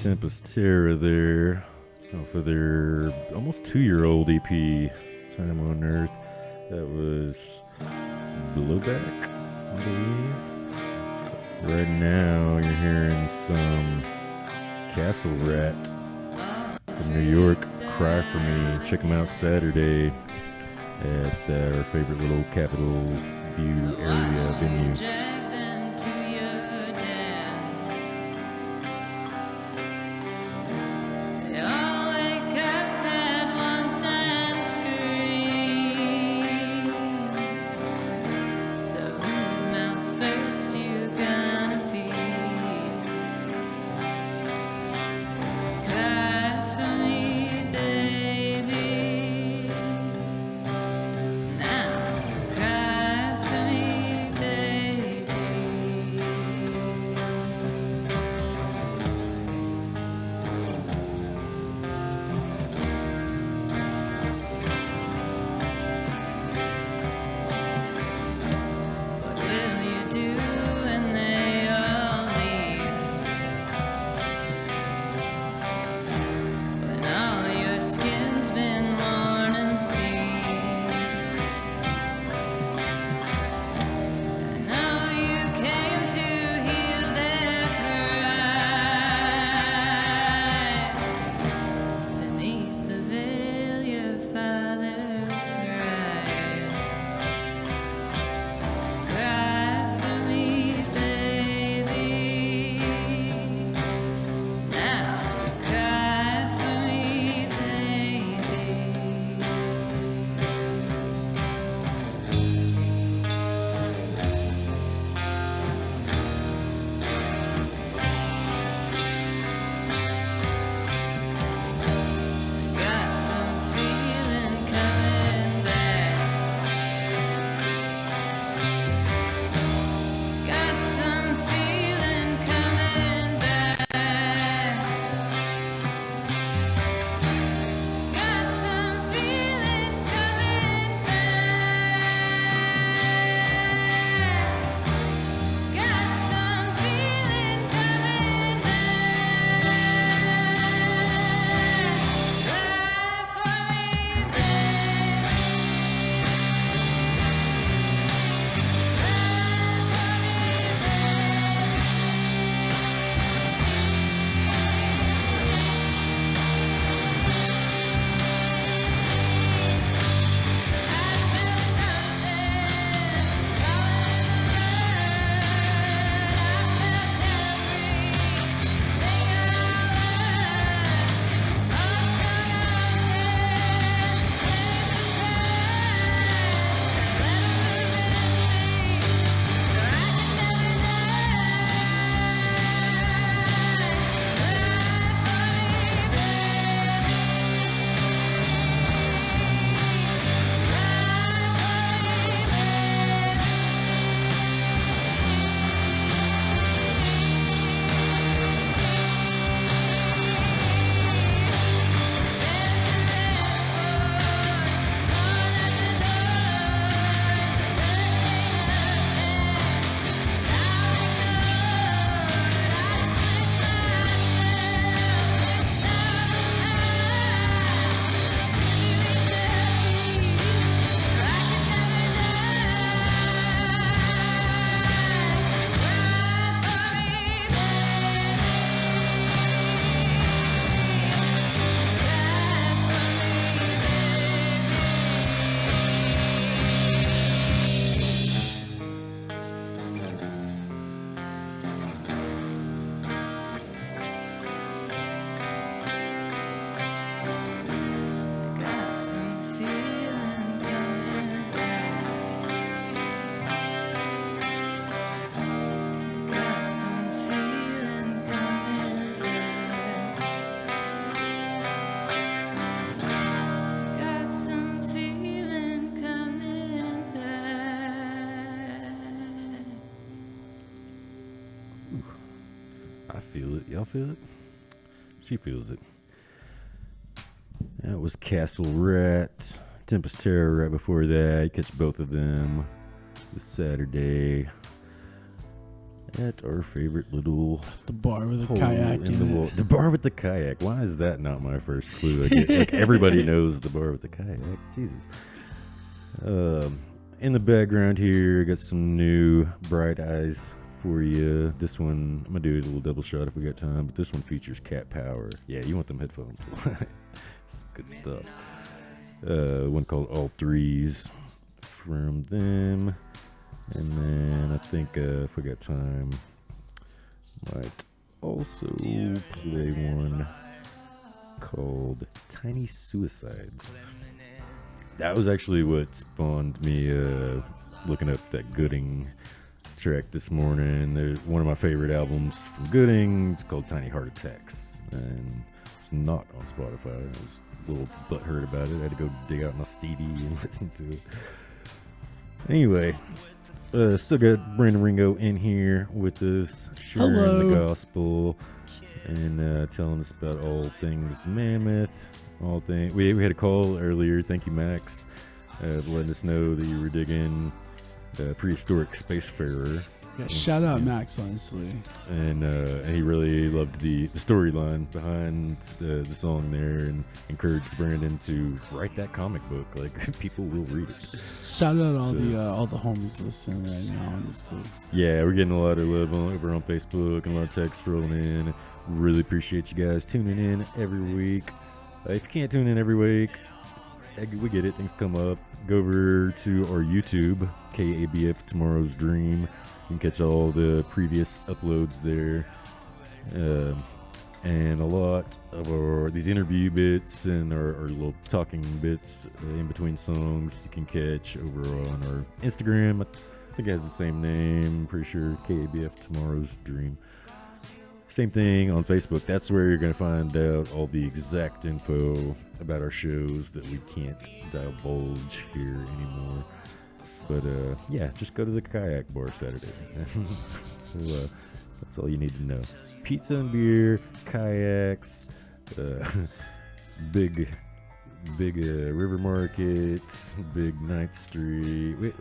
Tempest Terra there for their almost 2-year-old EP, Time on Earth. That was Blowback, I believe. Right now you're hearing some Castle Rat from New York, Cry For Me. Check them out Saturday at our favorite little Capitol View area venue. I feel it. Y'all feel it? She feels it. That was Castle Rat, Tempest Terror right before that. You catch both of them this Saturday at our favorite little The bar with a hole kayak in the wall. The bar with the kayak. Why is that not my first clue? I get, like, everybody knows the bar with the kayak. Jesus. In the background here, I got some new Bright Eyes for you. This one, I'm gonna do a little double shot if we got time, but this one features cat power. Yeah, you want them headphones. Good stuff. One called All Threes from them. And then I think if we got time, might also play one called Tiny Suicides. That was actually what spawned me looking up that Gooding track this morning. There's one of my favorite albums from Gooding. It's called Tiny Heart Attacks, and it's not on Spotify. I was a little butthurt about it. I had to go dig out my CD and listen to it. Anyway, still got Brandon Ringo in here with us, sharing the gospel and telling us about all things Mammoth. All things. We had a call earlier. Thank you, Max, letting us know that you were digging Prehistoric Spacefarer. Yeah, shout out Max, honestly. And he really loved the storyline behind the song there, and encouraged Brandon to write that comic book. Like, people will read it. Shout out all the homies listening right now, honestly. Yeah, we're getting a lot of love over on Facebook and a lot of texts rolling in. Really appreciate you guys tuning in every week. If you can't tune in every week, we get it. Things come up. Go over to our YouTube, KABF Tomorrow's Dream. You can catch all the previous uploads there. And a lot of these interview bits and our little talking bits in between songs you can catch over on our Instagram. I think it has the same name. I'm pretty sure KABF Tomorrow's Dream. Same thing on Facebook. That's where you're going to find out all the exact info about our shows that we can't divulge here anymore. But yeah, just go to the kayak bar Saturday. So, that's all you need to know. Pizza and beer, kayaks, big river markets, big 9th Street.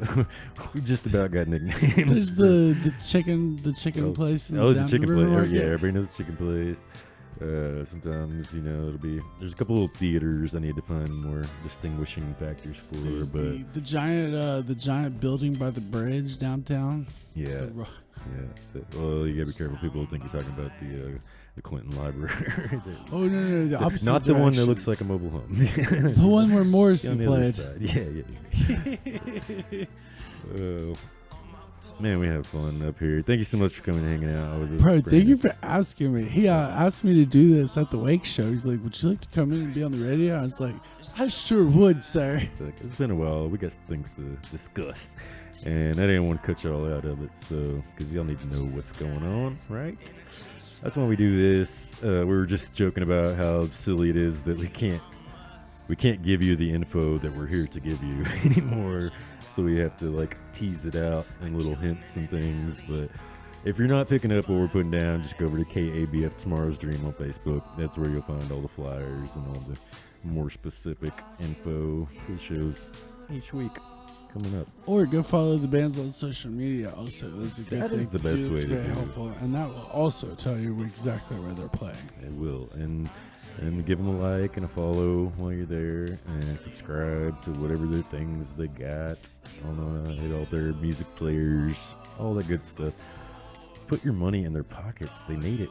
We just about got nicknames. There's the chicken place. The chicken place. Market. Yeah, everybody knows the chicken place. Sometimes, there's a couple of theaters I need to find more distinguishing factors for. There's but the giant building by the bridge downtown. Yeah, well, you gotta be careful. People think you're talking about the Clinton Library. Oh no, the opposite Not direction. the one that looks like a mobile home. The one where Morrissey played. Yeah. Oh. Man, we have fun up here. Thank you so much for coming and hanging out with us. Bro, thank you for asking me. He asked me to do this at the Wake Show. He's like, would you like to come in and be on the radio? I was like, I sure would, sir. It's been a while. We got things to discuss. And I didn't want to cut y'all out of it, because y'all need to know what's going on, right? That's why we do this. We were just joking about how silly it is that we can't give you the info that we're here to give you anymore. So we have to tease it out in little hints and things. But if you're not picking up what we're putting down, just go over to KABF Tomorrow's Dream on Facebook. That's where you'll find all the flyers and all the more specific info for the shows each week coming up. Or go follow the bands on social media. Also, that's a good That thing is the to best do. way It's to very do it. helpful, and that will also tell you exactly where they're playing. It will. And give them a like and a follow while you're there, and subscribe to whatever their things they got on all their music players, all that good stuff. Put your money in their pockets. They need it.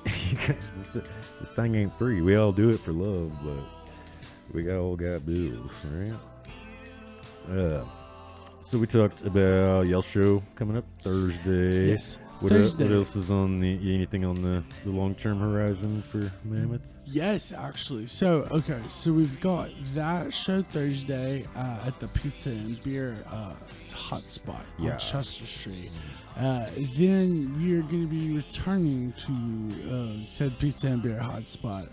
This thing ain't free. We all do it for love, but we all got bills, right? So we talked about Yell Show coming up Thursday. Yes, Thursday. What else is on anything on the long-term horizon for Mammoth? Yes, actually. So we've got that show Thursday at the Pizza and Beer Hotspot on Chester Street. Then we are going to be returning to said Pizza and Beer Hotspot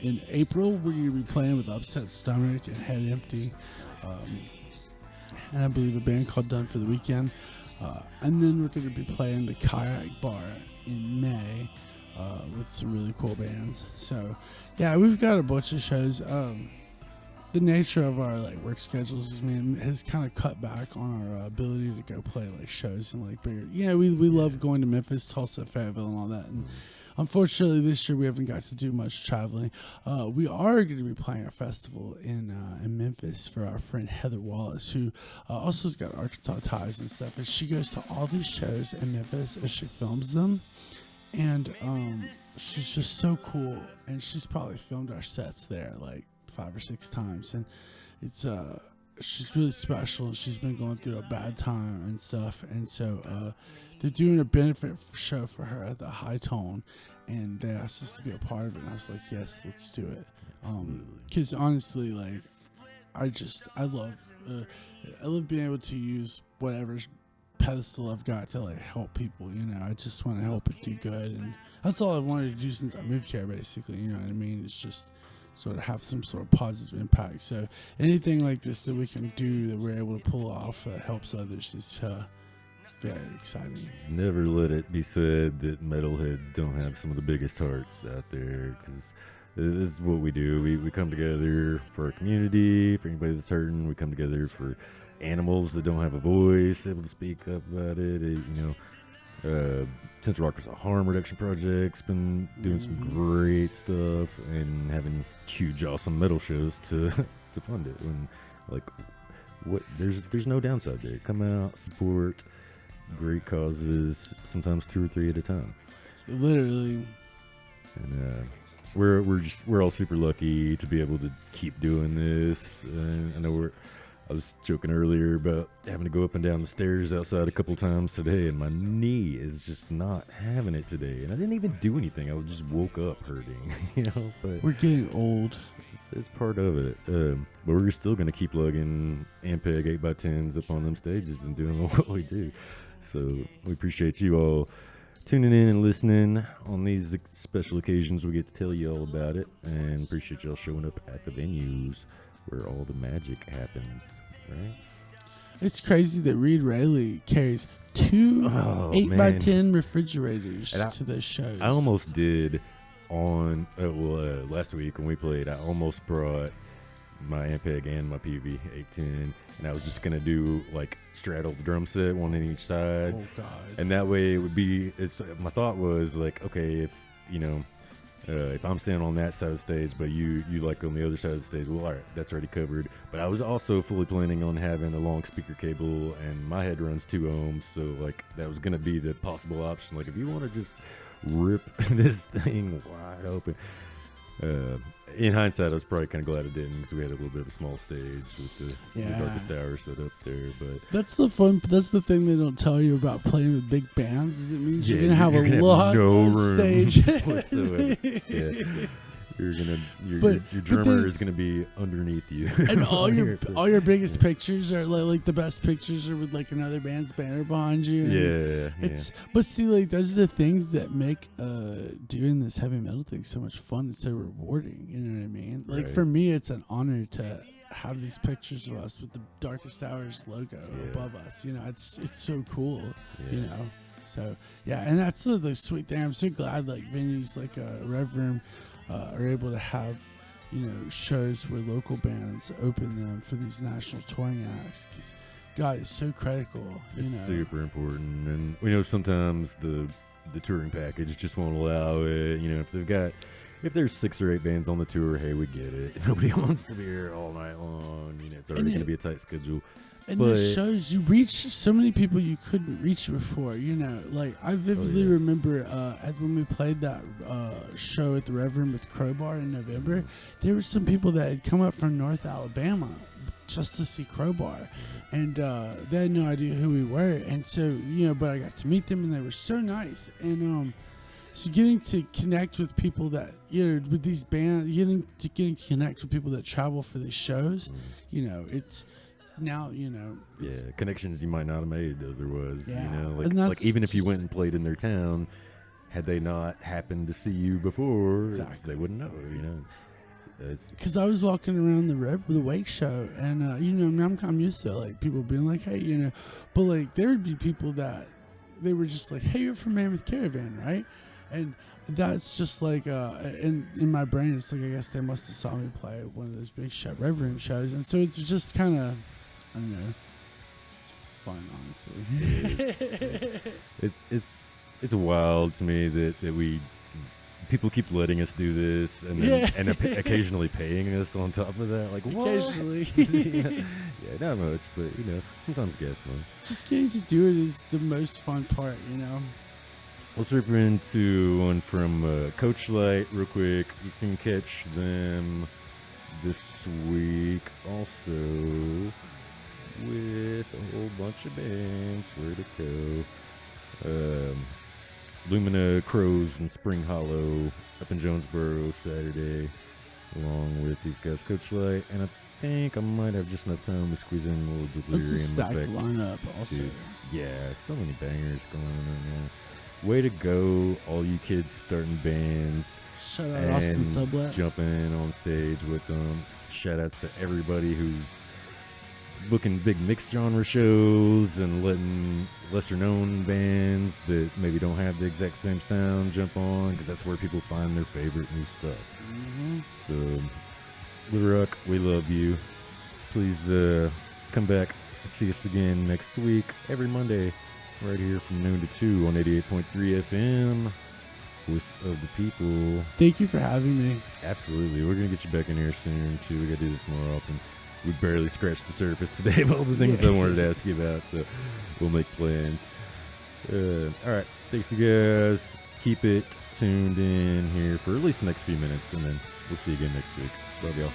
in April. We're going to be playing with Upset Stomach and Head Empty. And I believe a band called Done for the Weekend. And then we're going to be playing the Kayak Bar in May with some really cool bands. So, yeah, we've got a bunch of shows. the nature of our like work schedules has kind of cut back on our ability to go play like shows and like bigger. Yeah, we love going to Memphis, Tulsa, Fayetteville, and all that. And unfortunately, this year we haven't got to do much traveling. We are going to be playing a festival in Memphis for our friend Heather Wallace, who also has got Arkansas ties and stuff. And she goes to all these shows in Memphis and she films them. And she's just so cool. And she's probably filmed our sets there like 5 or 6 times. And it's she's really special. And she's been going through a bad time and stuff. And so they're doing a benefit show for her at the High Tone, and they asked us to be a part of it, and I was like, yes, let's do it. Because honestly, like, I love being able to use whatever pedestal I've got to like help people. You know, I just want to help it do good, and that's all I've wanted to do since I moved here. Basically, you know what I mean? It's just sort of have some sort of positive impact. So anything like this that we can do that we're able to pull off that helps others is very exciting. Never let it be said that metalheads don't have some of the biggest hearts out there, because this is what we do. We come together for our community, for anybody that's hurting. We come together for animals that don't have a voice, able to speak up about it. Central Arkansas Harm Reduction Project's been doing some great stuff and having huge, awesome metal shows to fund it. And like, there's no downside there. Come out, support great causes, sometimes 2 or 3 at a time. Literally. And we're all super lucky to be able to keep doing this. And I know I was joking earlier about having to go up and down the stairs outside a couple times today, and my knee is just not having it today. And I didn't even do anything. I just woke up hurting, you know. But we're getting old. It's part of it. But we're still going to keep lugging Ampeg 8x10s up on them stages and doing what we do. So we appreciate you all tuning in and listening on these special occasions. We get to tell you all about it, and appreciate y'all showing up at the venues where all the magic happens, right? It's crazy that Reed Rayleigh carries 2 8x10 refrigerators to those shows. I almost did on last week when we played. I almost brought my Ampeg and my PV 810, and I was just gonna do like straddle the drum set, one on each side. Oh God! And that way it would be. My thought was like, okay, if if I'm standing on that side of the stage, but you like on the other side of the stage, well, all right, that's already covered. But I was also fully planning on having a long speaker cable, and my head runs 2 ohms, so like that was gonna be the possible option. Like if you want to just rip this thing wide open. In hindsight, I was probably kind of glad I didn't, because we had a little bit of a small stage with the Darkest Hour set up there. But that's the thing they don't tell you about playing with big bands, is it means you're gonna have a lot of stage. Whatsoever. Yeah. Your drummer is gonna be underneath you, and all your biggest pictures are like the best pictures are with like another band's banner behind you. But see, like those are the things that make doing this heavy metal thing so much fun and so rewarding. You know what I mean? Like for me, it's an honor to have these pictures of us with the Darkest Hours logo above us. You know, it's so cool. You know. So yeah, and that's the sweet thing. I'm so glad like venues like Rev Room are able to have, shows where local bands open them for these national touring acts, because God, it's so critical. It's super important, and we know sometimes the touring package just won't allow it. If there's 6 or 8 bands on the tour, hey, we get it. Nobody wants to be here all night long. It's already going to be a tight schedule. And the shows, you reach so many people you couldn't reach before. Like I vividly remember when we played that show at the Reverend with Crowbar in November, there were some people that had come up from North Alabama just to see Crowbar, and they had no idea who we were. And so, but I got to meet them, and they were so nice. And so getting to connect with people that, with these bands, getting to connect with people that travel for these shows, it's. Now, connections you might not have made otherwise. Like even if you went and played in their town, had they not happened to see you before, they wouldn't know. Because I was walking around the Wake show, and I'm used to like people being like, hey, but like there would be people that they were just like, hey, you're from Mammoth Caravan, right? And that's just like in my brain, it's like I guess they must have saw me play at one of those big Red Room shows, and so it's just kind of, I don't know, it's fun, honestly. It's wild to me that people keep letting us do this, and then occasionally paying us on top of that. Like, what? Occasionally. Yeah, not much, but sometimes gas money. Just getting to do it is the most fun part, Let's rip into one from Coach Light real quick. You can catch them this week also with a whole bunch of bands. Where to go? Lumina Crows and Spring Hollow up in Jonesboro Saturday, along with these guys, Coach Light, and I think I might have just enough time to squeeze in a little Delirium. It's a stacked lineup also. Dude, yeah, so many bangers going on right now. Way to go, all you kids starting bands. Shout out Austin Sublet. Jumping on stage with them. Shout outs to everybody who's booking big mixed genre shows and letting lesser known bands that maybe don't have the exact same sound jump on, because that's where people find their favorite new stuff. So, Little Rock, we love you. Please come back and see us again next week, every Monday, right here from noon to 2 on 88.3 FM. Voice of the people. Thank you for having me. Absolutely. We're going to get you back in here soon, too. We got to do this more often. We barely scratched the surface today of all the things I wanted to ask you about, so we'll make plans. All right. Thanks, you guys. Keep it tuned in here for at least the next few minutes, and then we'll see you again next week. Love y'all.